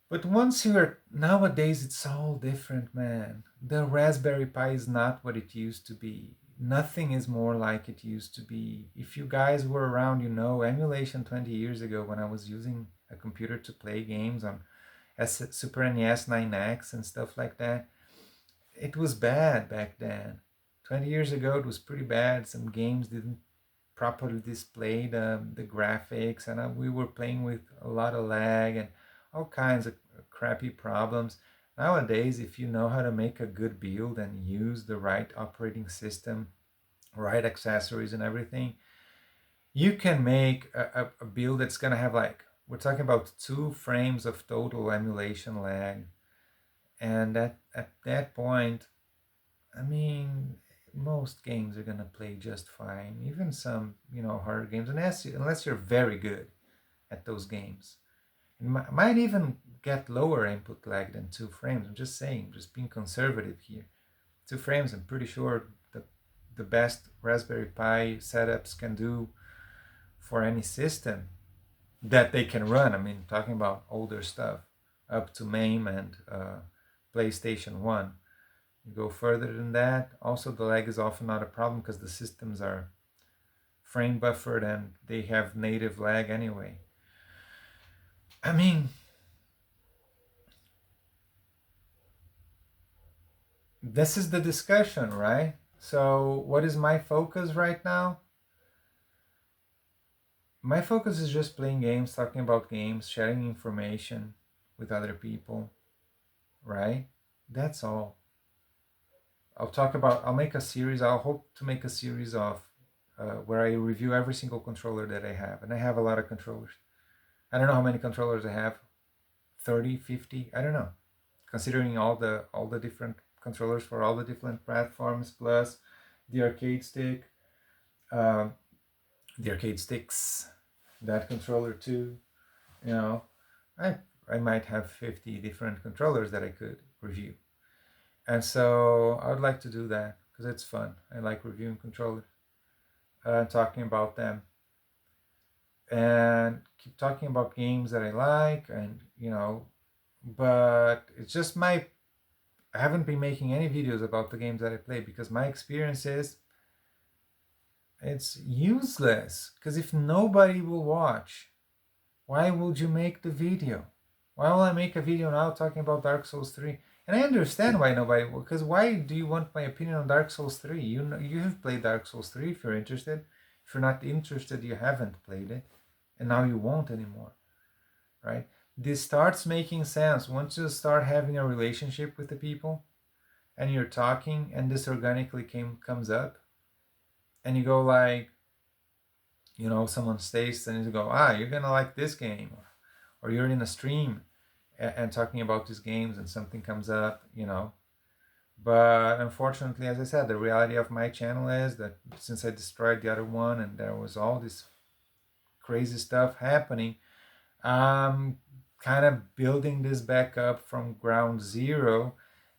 [SPEAKER 1] But once you're, nowadays it's all different, man. The Raspberry Pi is not what it used to be. Nothing is more like it used to be. If you guys were around, emulation 20 years ago when I was using a computer to play games on Super NES 9X and stuff like that, it was bad back then. 20 years ago, it was pretty bad. Some games didn't properly display the graphics, and we were playing with a lot of lag and all kinds of crappy problems. Nowadays, if you know how to make a good build and use the right operating system, right accessories and everything, you can make a build that's going to have, like, we're talking about 2 frames of total emulation lag. And at that point, I mean, most games are going to play just fine. Even some, harder games, unless you're very good at those games. It might even get lower input lag than 2 frames. I'm just saying, just being conservative here. 2 frames, I'm pretty sure the best Raspberry Pi setups can do for any system that they can run. I mean, talking about older stuff, up to MAME and PlayStation 1. You go further than that, also the lag is often not a problem because the systems are frame buffered and they have native lag anyway. I mean, this is the discussion, right? So what is my focus right now? My focus is just playing games, talking about games, sharing information with other people, right? That's all. I'll make a series, I'll hope to make a series of where I review every single controller that I have. And I have a lot of controllers. I don't know how many controllers I have, 30, 50, I don't know. Considering all the different controllers for all the different platforms, plus the arcade stick, the arcade sticks, that controller too. I might have 50 different controllers that I could review. And so I would like to do that because it's fun. I like reviewing controllers and talking about them, and keep talking about games that I like, and but it's just I haven't been making any videos about the games that I play because my experience is it's useless. Because if nobody will watch, why would you make the video? Why will I make a video now talking about Dark Souls 3 And I understand why nobody, because why do you want my opinion on Dark Souls 3? You know, you have played Dark Souls 3 if you're interested. If you're not interested, you haven't played it, and now you won't anymore, right? This starts making sense once you start having a relationship with the people and you're talking and this organically comes up and you go like, someone stays and you go, you're gonna like this game, or you're in a stream and talking about these games and something comes up, But unfortunately, as I said, the reality of my channel is that since I destroyed the other one and there was all this crazy stuff happening, I'm kind of building this back up from ground zero.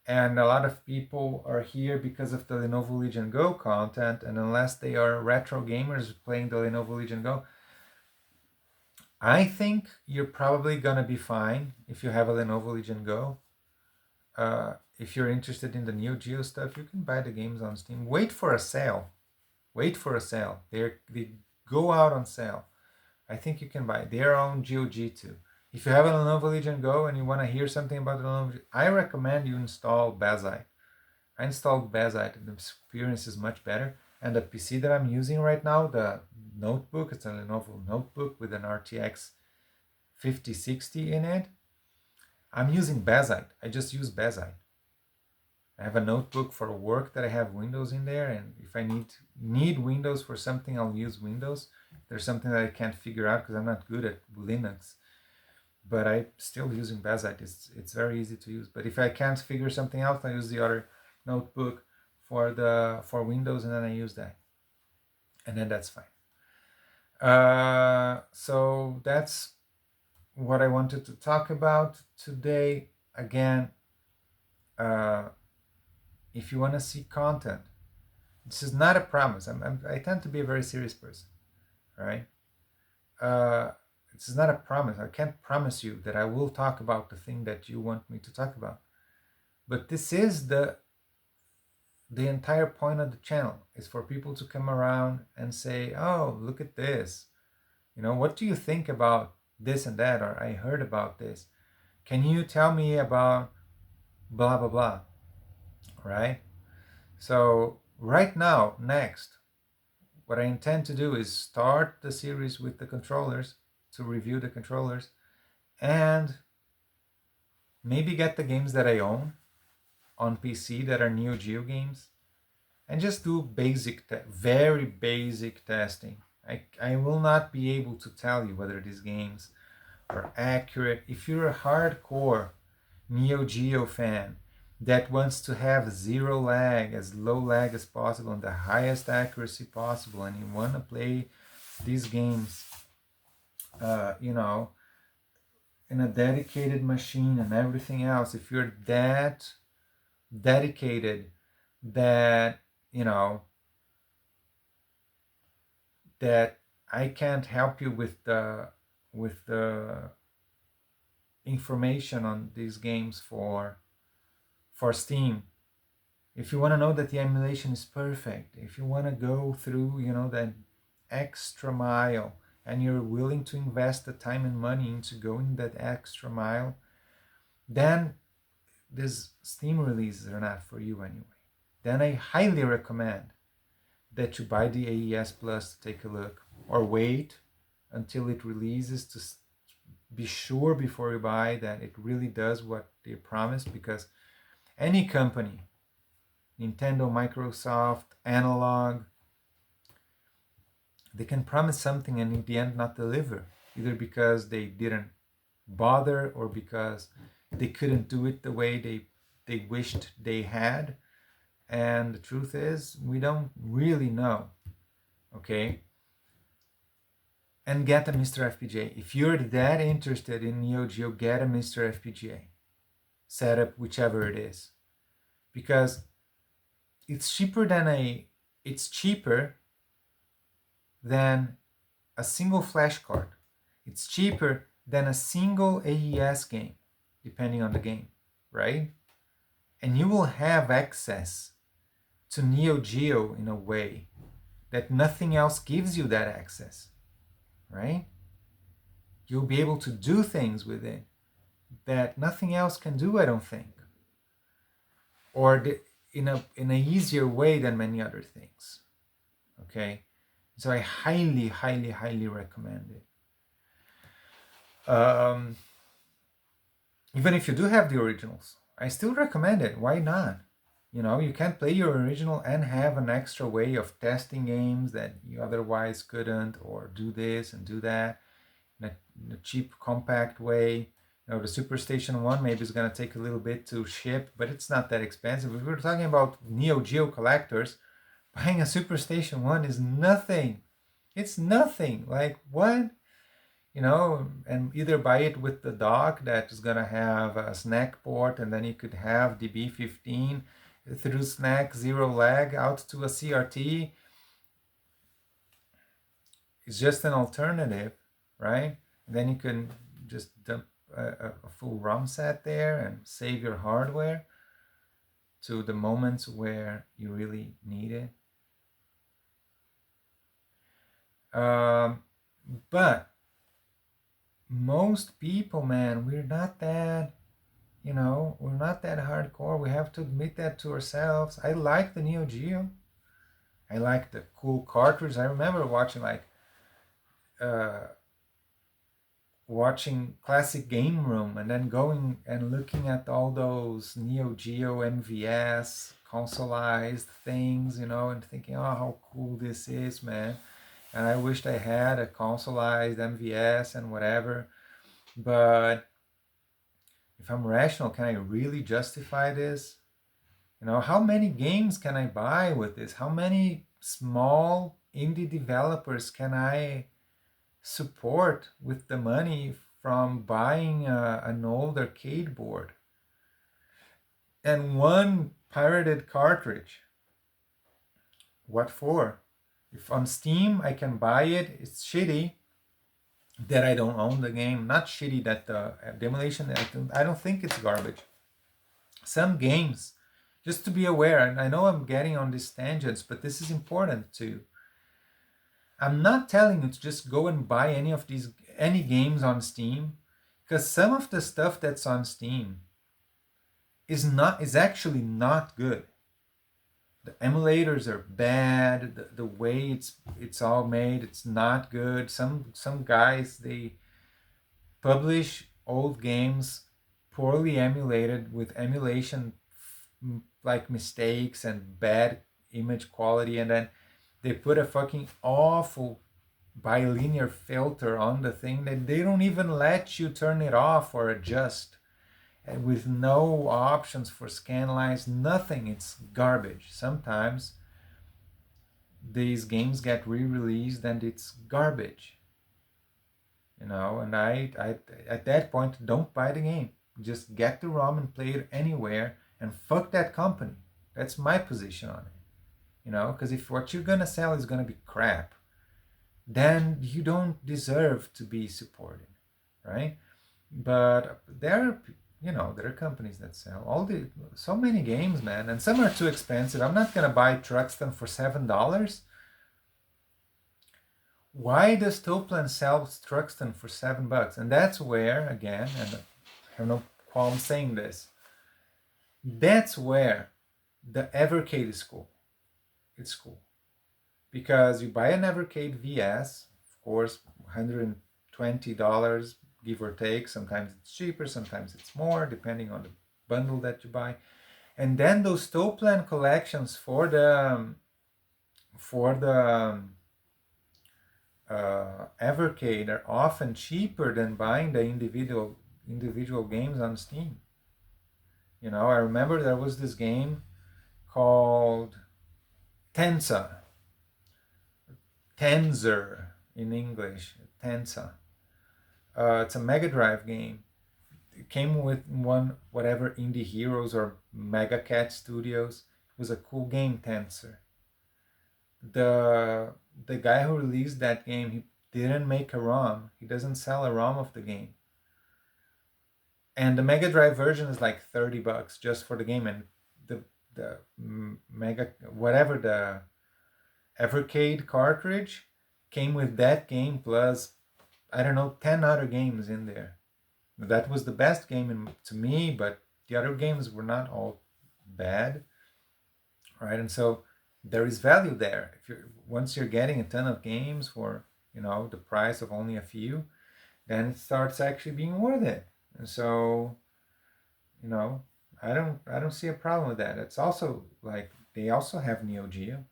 [SPEAKER 1] And a lot of people are here because of the Lenovo Legion Go content. And unless they are retro gamers playing the Lenovo Legion Go, I think you're probably going to be fine if you have a Lenovo Legion Go. If you're interested in the Neo Geo stuff, you can buy the games on Steam. Wait for a sale. Wait for a sale. They go out on sale. I think you can buy. They're on GOG too. If you have a Lenovo Legion Go and you want to hear something about the Lenovo, I recommend you install Bazite. I installed Bazite and the experience is much better. And the PC that I'm using right now, the notebook, it's a Lenovo notebook with an RTX 5060 in it. I'm using Bazite. I just use Bazite. I have a notebook for work that I have Windows in there, and if I need Windows for something, I'll use Windows. If there's something that I can't figure out because I'm not good at Linux, but I'm still using Bazite. It's very easy to use. But if I can't figure something out, I use the other notebook for Windows, and then I use that, and then that's fine. So that's what I wanted to talk about today. Again, if you want to see content, this is not a promise. I tend to be a very serious person, right? This is not a promise. I can't promise you that I will talk about the thing that you want me to talk about. But this is the entire point of the channel, is for people to come around and say, oh, look at this. What do you think about this and that? Or I heard about this. Can you tell me about blah, blah, blah? Right? So right now, next, what I intend to do is start the series with the controllers, to review the controllers, and maybe get the games that I own on PC that are Neo Geo games, and just do very basic testing. I will not be able to tell you whether these games are accurate. If you're a hardcore Neo Geo fan that wants to have zero lag, as low lag as possible, and the highest accuracy possible, and you want to play these games, in a dedicated machine and everything else, if you're that dedicated that, that I can't help you with the information on these games for Steam. If you want to know that the emulation is perfect, if you want to go through, that extra mile, and you're willing to invest the time and money into going that extra mile, then these Steam releases are not for you anyway. Then I highly recommend that you buy the AES Plus to take a look, or wait until it releases to be sure before you buy that it really does what they promised, because any company, Nintendo, Microsoft, Analog, they can promise something and in the end not deliver, either because they didn't bother or because they couldn't do it the way they wished they had. And the truth is, we don't really know. Okay? And get a Mr. FPGA. If you're that interested in Neo Geo, get a Mr. FPGA. Set up whichever it is. Because it's cheaper than a single flash card. It's cheaper than a single AES game, depending on the game, right? And you will have access to Neo Geo in a way that nothing else gives you that access, right? You'll be able to do things with it that nothing else can do, I don't think. or in a easier way than many other things. Okay, so I highly, highly, highly recommend it. Even if you do have the originals, I still recommend it. Why not? You can't play your original and have an extra way of testing games that you otherwise couldn't, or do this and do that in a cheap, compact way. The Superstation 1 maybe is going to take a little bit to ship, but it's not that expensive. If we're talking about Neo Geo collectors, buying a Superstation 1 is nothing. It's nothing. Like, what? And either buy it with the dock that is going to have a snack port, and then you could have DB15 through snack, zero lag out to a CRT. It's just an alternative, right? And then you can just dump a full ROM set there and save your hardware to the moments where you really need it. But most people, man, we're not that hardcore. We have to admit that to ourselves. I like the Neo Geo. I like the cool cartridge. I remember watching Classic Game Room and then going and looking at all those Neo Geo MVS consoleized things, and thinking, oh, how cool this is, man. And I wished I had a consoleized MVS and whatever. But if I'm rational, can I really justify this? How many games can I buy with this? How many small indie developers can I support with the money from buying an old arcade board and one pirated cartridge? What for? If on Steam I can buy it, it's shitty that I don't own the game. Not shitty that the emulation, I don't think it's garbage. Some games, just to be aware, and I know I'm getting on these tangents, but this is important too. I'm not telling you to just go and buy any games on Steam, because some of the stuff that's on Steam is actually not good. The emulators are bad. The way it's all made, it's not good. Some guys, they publish old games poorly emulated with emulation like mistakes and bad image quality, and then they put a fucking awful bilinear filter on the thing that they don't even let you turn it off or adjust, and with no options for scan lines, nothing. It's garbage. Sometimes these games get re-released and it's garbage, and I at that point, don't buy the game. Just get the ROM and play it anywhere, and fuck that company. That's my position on it. Because if what you're gonna sell is gonna be crap, then you don't deserve to be supported, right? But there are companies that sell so many games, man, and some are too expensive. I'm not gonna buy Truxton for $7. Why does Toplan sell Truxton for $7? And that's where, again, and I have no qualm saying this, that's where the Evercade is cool. It's cool. Because you buy an Evercade VS, of course, $120, give or take. Sometimes it's cheaper, sometimes it's more, depending on the bundle that you buy. And then those Toplan collections for the Evercade are often cheaper than buying the individual games on Steam. I remember there was this game called Tensor in English, Tensa. It's a Mega Drive game. It came with whatever Indie Heroes or Mega Cat Studios. It was a cool game, Tensor. The guy who released that game, he didn't make a ROM. He doesn't sell a ROM of the game. And the Mega Drive version is like $30 just for the game, and the Evercade cartridge came with that game plus, I don't know, 10 other games in there. That was the best game to me, but the other games were not all bad, right? And so there is value there. If you're once you're getting a ton of games for the price of only a few, then it starts actually being worth it. And so you know I don't see a problem with that. It's also like they also have Neo Geo,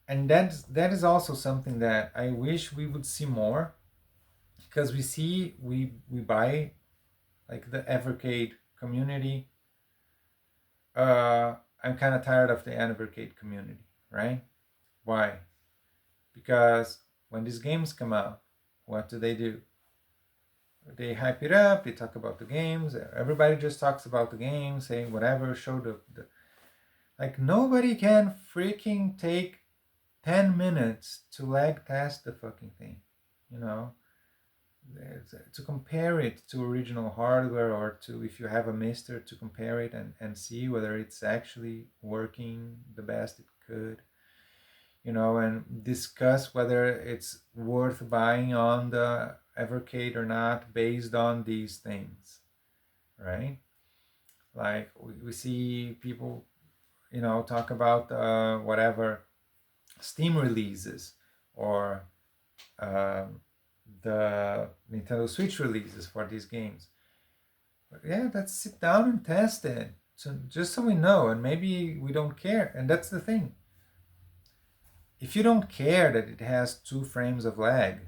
[SPEAKER 1] and that is also something that I wish we would see more, because we buy like the Evercade community. I'm kind of tired of the Evercade community, right? Why? Because when these games come out, what do? They hype it up, they talk about the games, everybody just talks about the game, saying whatever, show the like nobody can freaking take 10 minutes to lag test the fucking thing, you know? To compare it to original hardware, or to, if you have a mister, to compare it and see whether it's actually working the best it could, and discuss whether it's worth buying on the Evercade or not based on these things, right? Like we see people, talk about whatever Steam releases, or um, the Nintendo Switch releases for these games. But yeah, let's sit down and test it. So just so we know, and maybe we don't care. And that's the thing. If you don't care that it has 2 frames of lag,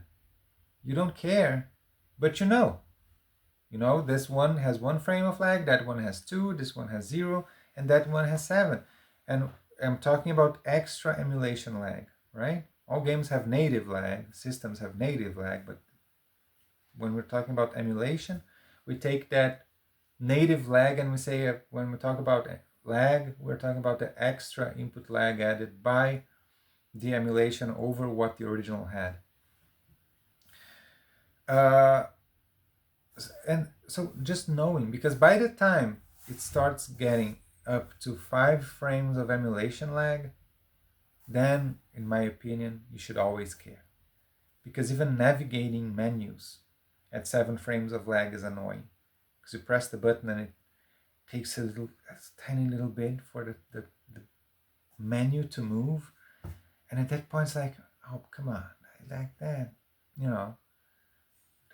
[SPEAKER 1] you don't care, but this one has 1 frame of lag, that one has two, this one has 0, and that one has 7. And I'm talking about extra emulation lag, right? All games have native lag, systems have native lag, but when we're talking about emulation, we take that native lag and we say, when we talk about lag, we're talking about the extra input lag added by the emulation over what the original had. And so just knowing, because by the time it starts getting up to 5 frames of emulation lag, then in my opinion you should always care, because even navigating menus at 7 frames of lag is annoying, because you press the button and it takes a tiny little bit for the menu to move, and at that point it's like, oh come on, I like that,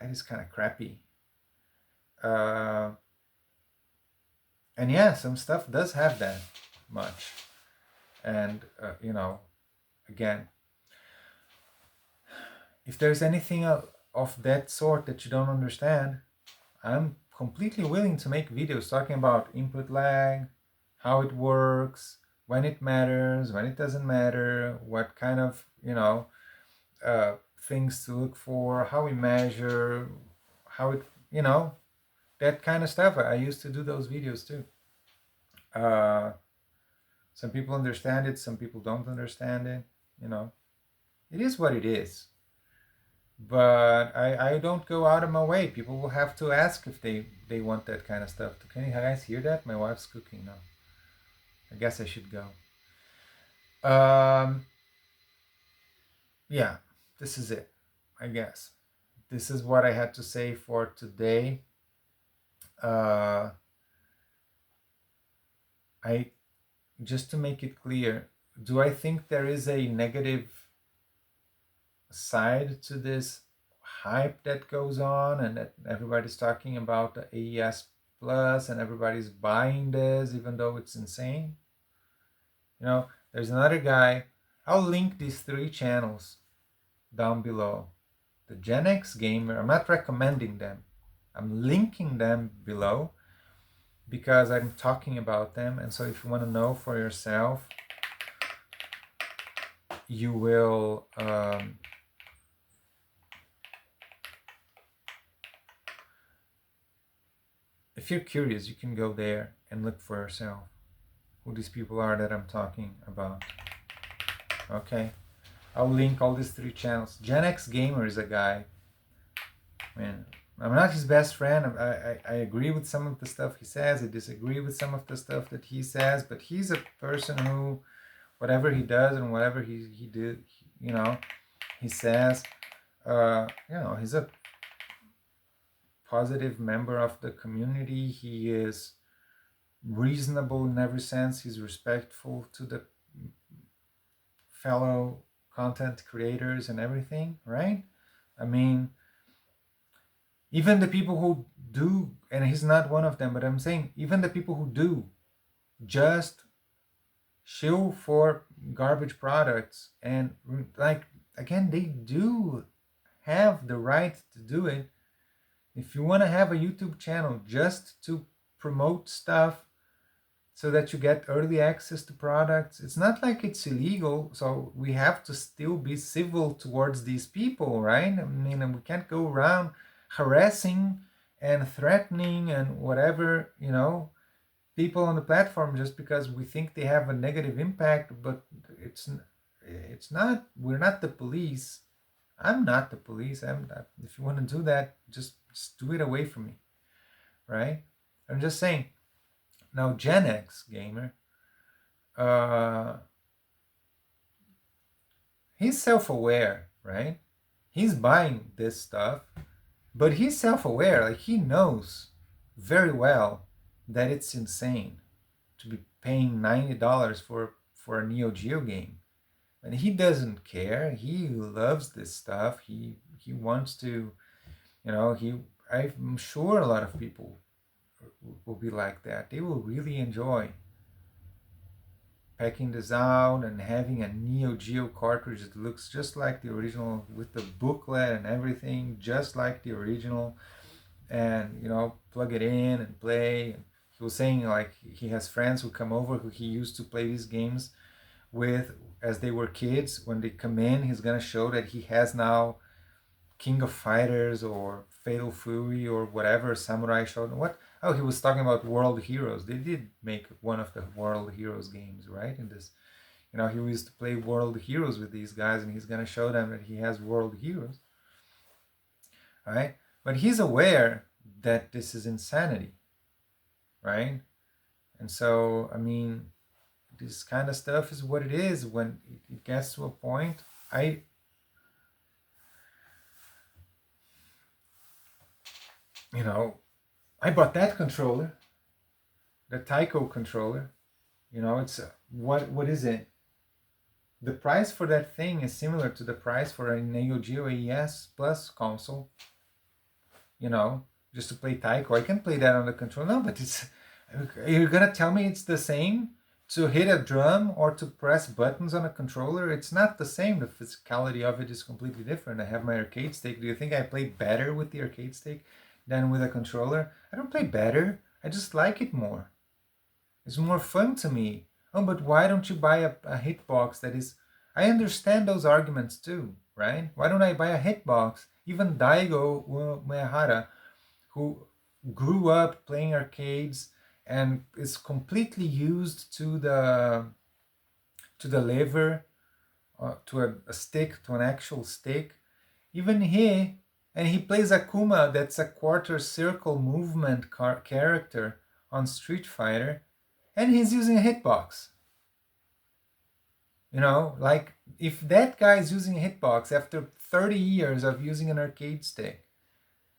[SPEAKER 1] that is kind of crappy. And yeah, some stuff does have that much, and again, if there's anything of that sort that you don't understand, I'm completely willing to make videos talking about input lag, how it works, when it matters, when it doesn't matter, what kind of things to look for, how we measure, how it that kind of stuff. I used to do those videos too. Some people understand it, some people don't understand it. It is what it is. But I don't go out of my way. People will have to ask if they want that kind of stuff. Can you guys hear that? My wife's cooking now. I guess I should go. Yeah, this is it, I guess. This is what I had to say for today. I just to make it clear, do I think there is a negative side to this hype that goes on, and that everybody's talking about the AES Plus and everybody's buying this even though it's insane? There's another guy. I'll link these 3 channels down below. The GenX Gamer, I'm not recommending them. I'm linking them below because I'm talking about them. And so if you want to know for yourself, you will if you're curious, you can go there and look for yourself who these people are that I'm talking about. Okay, I'll link all these 3 channels. GenX Gamer is a guy. Man, I'm not his best friend. I agree with some of the stuff he says. I disagree with some of the stuff that he says. But he's a person who, whatever he does and whatever he did, he says, he's a positive member of the community. He is reasonable in every sense. He's respectful to the fellow content creators and everything, right? I mean, even the people who do, and he's not one of them, but I'm saying even the people who do just shill for garbage products, and like, again, they do have the right to do it. If you want to have a YouTube channel just to promote stuff so that you get early access to products, it's not like it's illegal. So we have to still be civil towards these people, right? I mean, we can't go around harassing and threatening and whatever, people on the platform just because we think they have a negative impact. But it's not, we're not the police. I'm not the police. I'm not, if you want to do that, just do it away from me, right? I'm just saying. Now, GenX gamer, uh, he's self-aware, right? He's buying this stuff, but he's self-aware. Like, he knows very well that it's insane to be paying $90 for a Neo Geo game, and he doesn't care. He loves this stuff. He wants to, he. I'm sure a lot of people will be like that. They will really enjoy packing this out and having a Neo Geo cartridge that looks just like the original, with the booklet and everything, just like the original, and plug it in and play. He was saying, like, he has friends who come over who he used to play these games with as they were kids. When they come in, he's gonna show that he has now King of Fighters or Fatal Fury or whatever, Samurai Shodown. What? Oh, he was talking about World Heroes. They did make one of the World Heroes games, right? In this, he used to play World Heroes with these guys, and he's gonna show them that he has World Heroes, right? But he's aware that this is insanity, right? And so, I mean, this kind of stuff is what it is. When it gets to a point, I bought that controller, the Tyco controller. It's what is it? The price for that thing is similar to the price for a Neo Geo AES Plus console. Just to play Tyco. I can play that on the controller. No, but you're gonna tell me it's the same to hit a drum or to press buttons on a controller? It's not the same. The physicality of it is completely different. I have my arcade stick. Do you think I play better with the arcade stick than with a controller? I don't play better. I just like it more. It's more fun to me. Oh, but why don't you buy a hitbox that is... I understand those arguments too, right? Why don't I buy a hitbox? Even Daigo Uehara, who grew up playing arcades and is completely used to the lever, to a stick, to an actual stick. Even he plays Akuma, that's a quarter circle movement character on Street Fighter, and he's using a hitbox. Like, if that guy is using a hitbox after 30 years of using an arcade stick,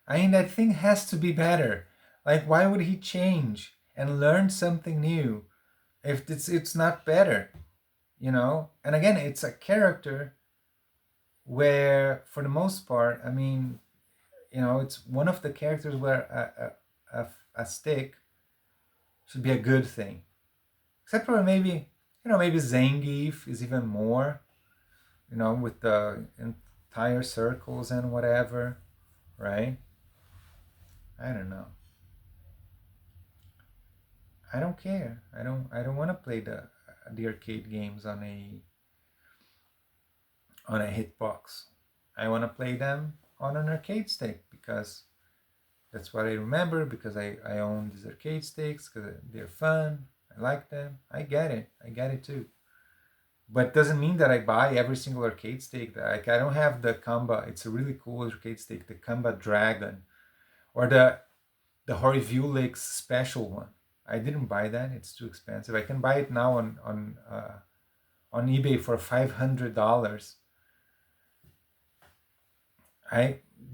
[SPEAKER 1] I mean, that thing has to be better. Like, why would he change and learn something new if it's not better? And again, it's a character where, for the most part, I mean, it's one of the characters where a stick should be a good thing. Except for maybe Zangief is even more, with the entire circles and whatever, right? I don't know. I don't care. I don't want to play the arcade games on a hitbox. I want to play them on an arcade stick because that's what I remember, because I own these arcade sticks, because they're fun. I like them. I get it too. But it doesn't mean that I buy every single arcade stick. Like, I don't have the Kamba. It's a really cool arcade stick, the Kamba Dragon, or the Horivulix special one. I didn't buy that. It's too expensive. I can buy it now on eBay for $500.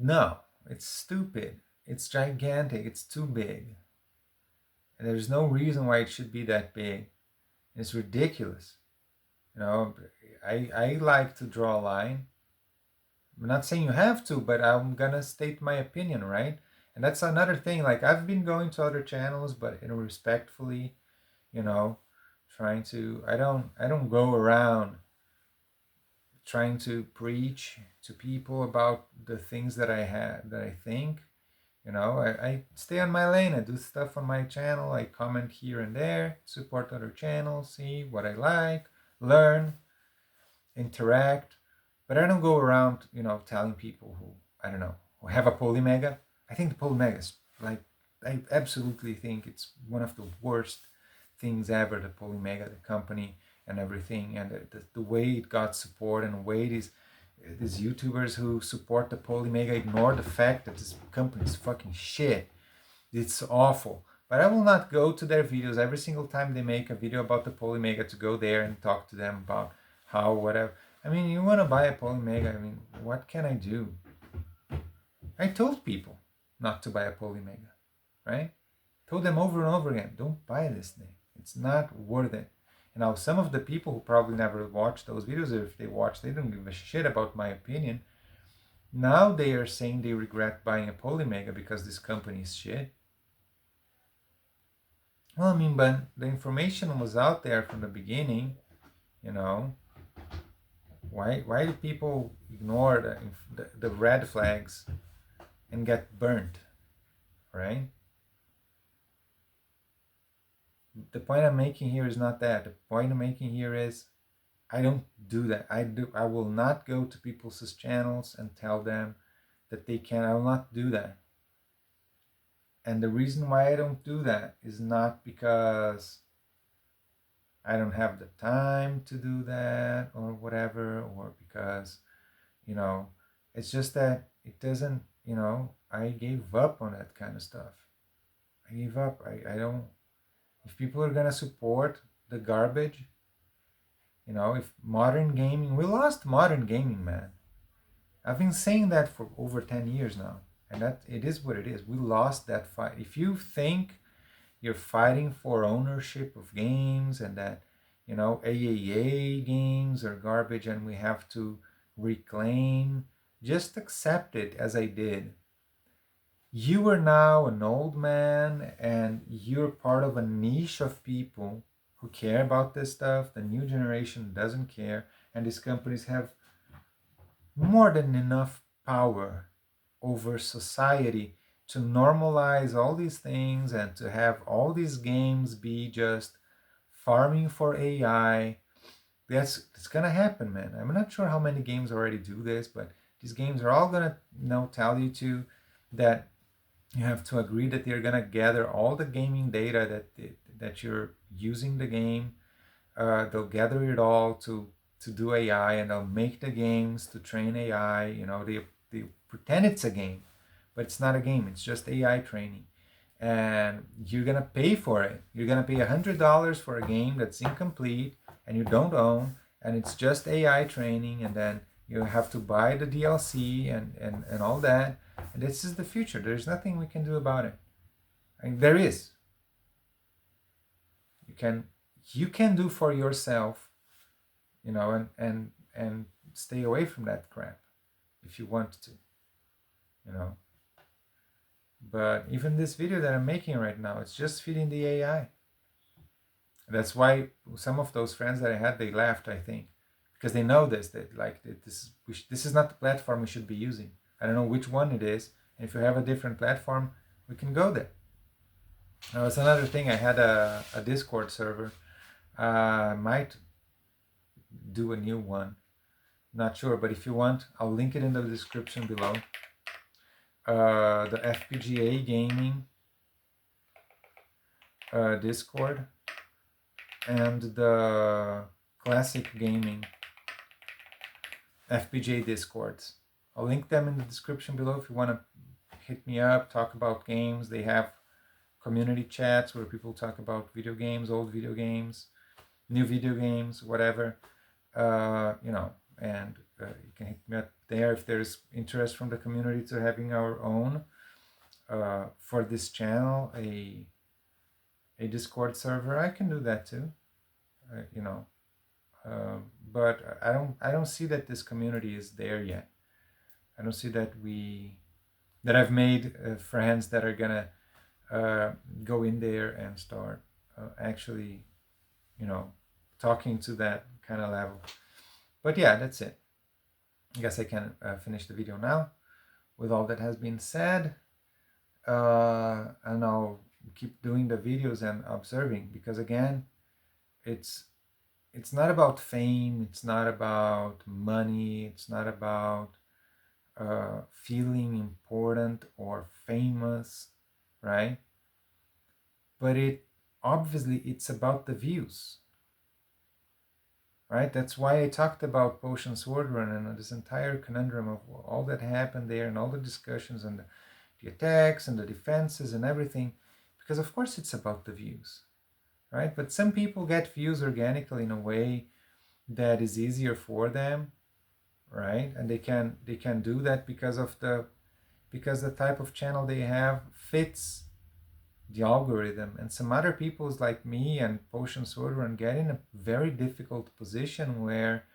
[SPEAKER 1] No, it's stupid. it's gigantic. It's too big. And there's no reason why it should be that big. It's ridiculous. You know, I like to draw a line. I'm not saying you have to, but I'm gonna state my opinion, right? And that's another thing. Like I've been going to other channels, but respectfully, you know, trying to. I don't go around trying to preach to people about the things that I think. You know, I stay on my lane. I do stuff on my channel. I comment here and there, support other channels, see what I like, learn, interact. But I don't go around, telling people who, I don't know, who have a polymega. I think the polymega is like, I absolutely think it's one of the worst things ever, the polymega, the company and everything, and the way it got support and the way these YouTubers who support the polymega ignore the fact that this company is fucking shit. It's awful. But I will not go to their videos every single time they make a video about the polymega to go there and talk to them about how whatever. I mean, you want to buy a polymega, I mean, what can I do? I told people not to buy a polymega, right? Told them over and over again, don't buy this thing. It's not worth it. And now some of the people who probably never watched those videos, or if they watched, they don't give a shit about my opinion. Now they are saying they regret buying a polymega because this company is shit. Well, I mean, but the information was out there from the beginning, you know. Why do people ignore the red flags and get burnt, right? The point I'm making here is not that. The point I'm making here is I don't do that. I will not go to people's channels and tell them that they can. I will not do that. And the reason why I don't do that is not because I don't have the time to do that or whatever, or because, it's just that it doesn't, I gave up on that kind of stuff. I gave up. I don't, if people are going to support the garbage, if modern gaming, we lost modern gaming, man. I've been saying that for over 10 years now. And that it is what it is. We lost that fight. If you think you're fighting for ownership of games and that, AAA games are garbage and we have to reclaim, just accept it as I did. You are now an old man and you're part of a niche of people who care about this stuff. The new generation doesn't care, and these companies have more than enough power over society to normalize all these things and to have all these games be just farming for AI. It's gonna happen, man. I'm not sure how many games already do this, but these games are all gonna tell you to that you have to agree that they're gonna gather all the gaming data that you're using the game. They'll gather it all to do AI, and they'll make the games to train AI. They pretend it's a game, but it's not a game. It's just AI training, and you're gonna pay for it. You're gonna pay $100 for a game that's incomplete and you don't own, and it's just AI training, and then you have to buy the DLC and all that. And this is the future. There's nothing we can do about it. I mean, there is. You can do for yourself, and stay away from that crap if you want to, you know. But even this video that I'm making right now, it's just feeding the AI. That's why some of those friends that I had, they laughed, I think, because they know that like this is not the platform we should be using. I don't know which one it is, and if you have a different platform, we can go there. Now, it's another thing. I had a Discord server. I might do a new one. Not sure, but if you want, I'll link it in the description below. The FPGA gaming Discord and the classic gaming FPGA Discords. I'll link them in the description below if you want to hit me up, talk about games. They have community chats where people talk about video games, old video games, new video games, whatever. And you can hit me up there if there's interest from the community to having our own for this channel a Discord server, I can do that too. You know, but I don't see that this community is there yet. I don't see that I've made friends that are gonna go in there and start actually, you know, talking to that kind of level. But yeah, that's it. I guess I can finish the video now with all that has been said. And I'll keep doing the videos and observing, because again, it's not about fame, it's not about money, it's not about feeling important or famous, right? But obviously it's about the views, right? That's why I talked about Potion Sword Run and this entire conundrum of all that happened there and all the discussions and the attacks and the defenses and everything, because of course it's about the views, right? But some people get views organically in a way that is easier for them, right? And they can do that because the type of channel they have fits the algorithm. And some other people's like me and Potion Sword Run get in a very difficult position where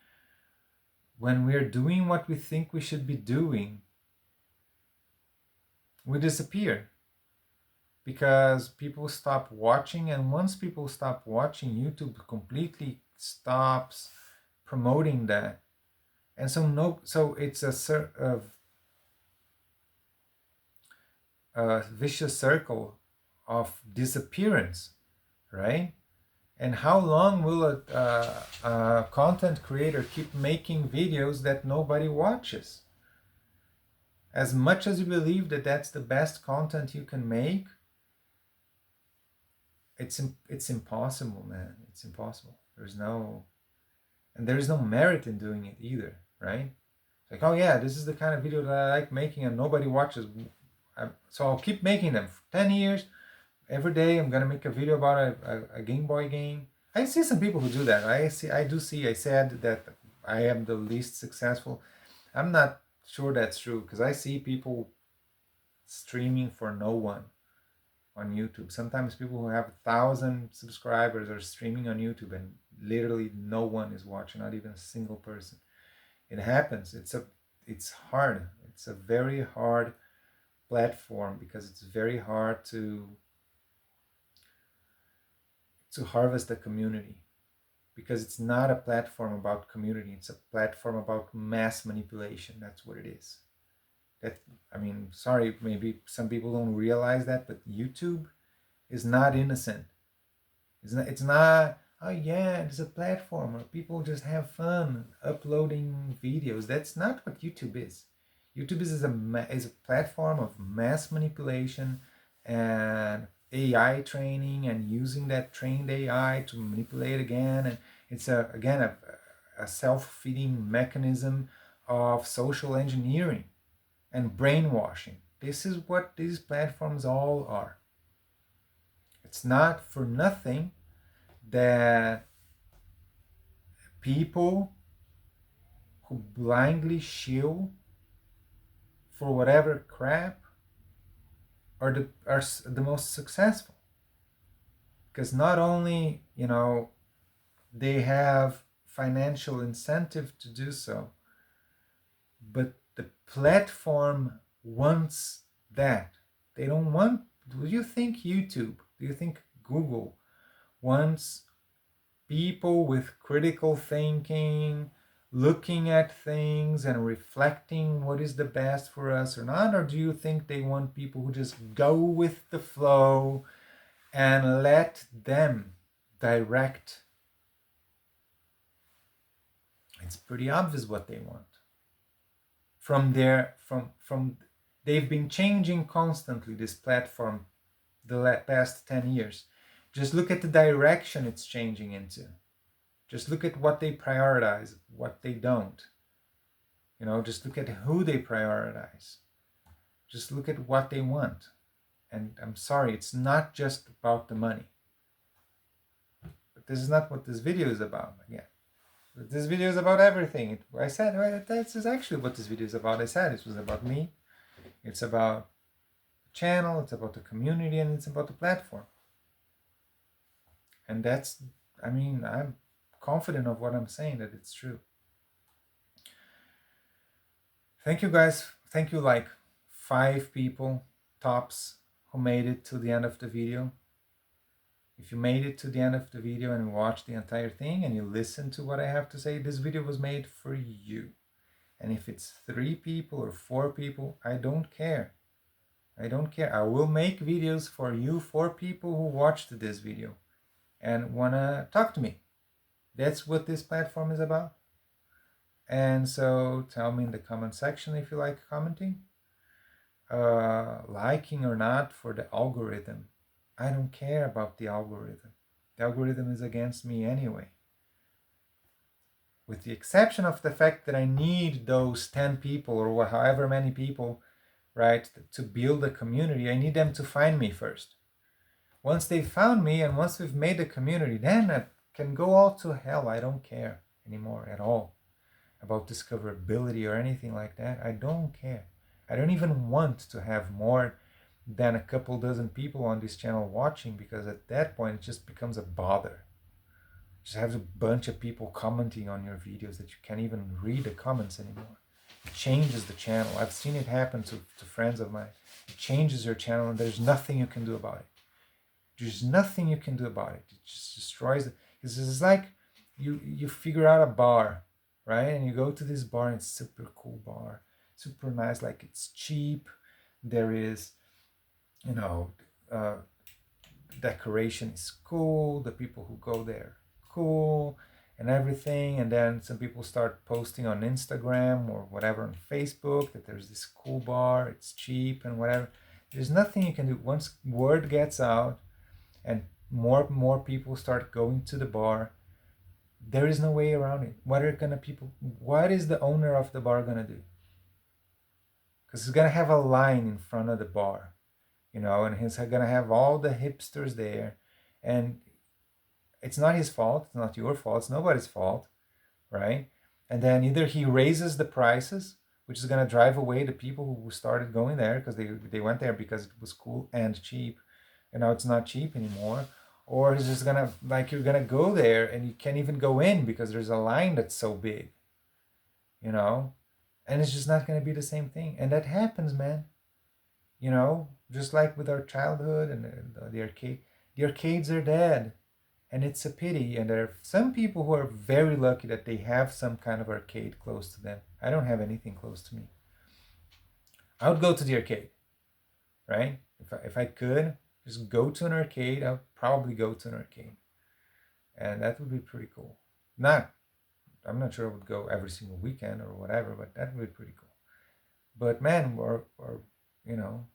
[SPEAKER 1] when we're doing what we think we should be doing, we disappear because people stop watching. And once people stop watching, YouTube completely stops promoting that. And so it's a vicious circle of disappearance, right? And how long will a content creator keep making videos that nobody watches? As much as you believe that that's the best content you can make, it's impossible, man. It's impossible. There's no merit in doing it either, right? It's like, oh yeah, this is the kind of video that I like making and nobody watches. So I'll keep making them for 10 years. Every day I'm gonna make a video about a Game Boy game. I see some people who do that. I said that I am the least successful. I'm not sure that's true, because I see people streaming for no one on YouTube. Sometimes people who have 1,000 subscribers are streaming on YouTube and literally no one is watching, not even a single person. It happens. It's hard. It's a very hard platform because it's very hard to harvest the community, because it's not a platform about community. It's a platform about mass manipulation. That's what it is. Sorry, maybe some people don't realize that, but YouTube is not innocent. It's not oh yeah, it's a platform where people just have fun uploading videos. That's not what YouTube is. YouTube is a platform of mass manipulation and AI training, and using that trained AI to manipulate again. And it's a self-feeding mechanism of social engineering and brainwashing. This is what these platforms all are. It's not for nothing that people who blindly shill for whatever crap are the most successful, because not only they have financial incentive to do so, but the platform wants that. They don't want. Do you think YouTube, do you think Google wants people with critical thinking, looking at things and reflecting what is the best for us or not? Or do you think they want people who just go with the flow and let them direct? It's pretty obvious what they want. They've been changing constantly, this platform, the past 10 years. Just look at the direction it's changing into. Just look at what they prioritize, what they don't. Just look at who they prioritize. Just look at what they want. And I'm sorry, it's not just about the money. But this is not what this video is about, again. But this video is about everything. I said, this is actually what this video is about. I said it was about me. It's about channel, it's about the community, and it's about the platform. And that's, I mean, I'm confident of what I'm saying, that it's true. Thank you guys. Thank you, like 5 people tops who made it to the end of the video. If you made it to the end of the video and watched the entire thing and you listened to what I have to say, this video was made for you. And if it's 3 people or 4 people, I don't care. I don't care. I will make videos for you, 4 people who watched this video and wanna talk to me. That's what this platform is about. And so tell me in the comment section if you like commenting. Liking or not for the algorithm. I don't care about the algorithm. The algorithm is against me anyway. With the exception of the fact that I need those 10 people or however many people, right, to build a community, I need them to find me first. Once they found me and once we've made a community, then I can go all to hell. I don't care anymore at all about discoverability or anything like that. I don't care. I don't even want to have more than a couple dozen people on this channel watching, because at that point it just becomes a bother. You just have a bunch of people commenting on your videos that you can't even read the comments anymore. It changes the channel. I've seen it happen to friends of mine. It changes your channel and there's nothing you can do about it. There's nothing you can do about it. It just destroys it. It's like you figure out a bar, right? And you go to this bar and it's super cool bar, super nice, like it's cheap. There is, you know, decoration is cool. The people who go there, cool, and everything. And then some people start posting on Instagram or whatever on Facebook that there's this cool bar, it's cheap and whatever. There's nothing you can do. Once word gets out and more people start going to the bar, there is no way around it. What is the owner of the bar gonna do? Because he's gonna have a line in front of the bar, you know, and he's gonna have all the hipsters there, and it's not his fault, it's not your fault, it's nobody's fault, right? And then either he raises the prices, which is gonna drive away the people who started going there because they went there because it was cool and cheap, and now it's not cheap anymore. Or he's just gonna, like, you're gonna go there and you can't even go in because there's a line that's so big, you know, and it's just not gonna be the same thing. And that happens, man. You know, just like with our childhood and the arcade. The arcades are dead, and it's a pity. And there are some people who are very lucky that they have some kind of arcade close to them. I don't have anything close to me. I would go to the arcade, right? If I could just go to an arcade, I would probably go to an arcade, and that would be pretty cool. I'm not sure I would go every single weekend or whatever, but that would be pretty cool. But man, or you know,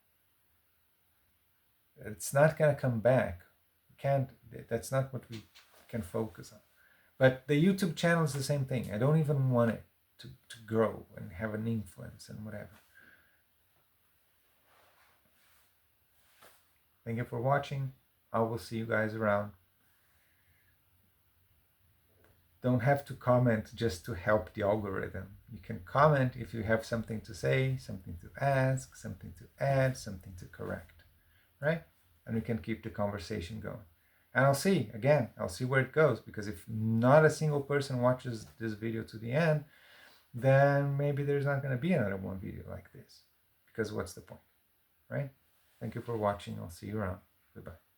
[SPEAKER 1] it's not gonna come back. Can't. That's not what we can focus on. But the YouTube channel is the same thing. I don't even want it to grow and have an influence and whatever. Thank you for watching. I will see you guys around. Don't have to comment just to help the algorithm. You can comment if you have something to say, something to ask, something to add, something to correct, right? And we can keep the conversation going. And I'll see where it goes, because if not a single person watches this video to the end, then maybe there's not going to be another one video like this, because what's the point, right? Thank you for watching. I'll see you around. Goodbye.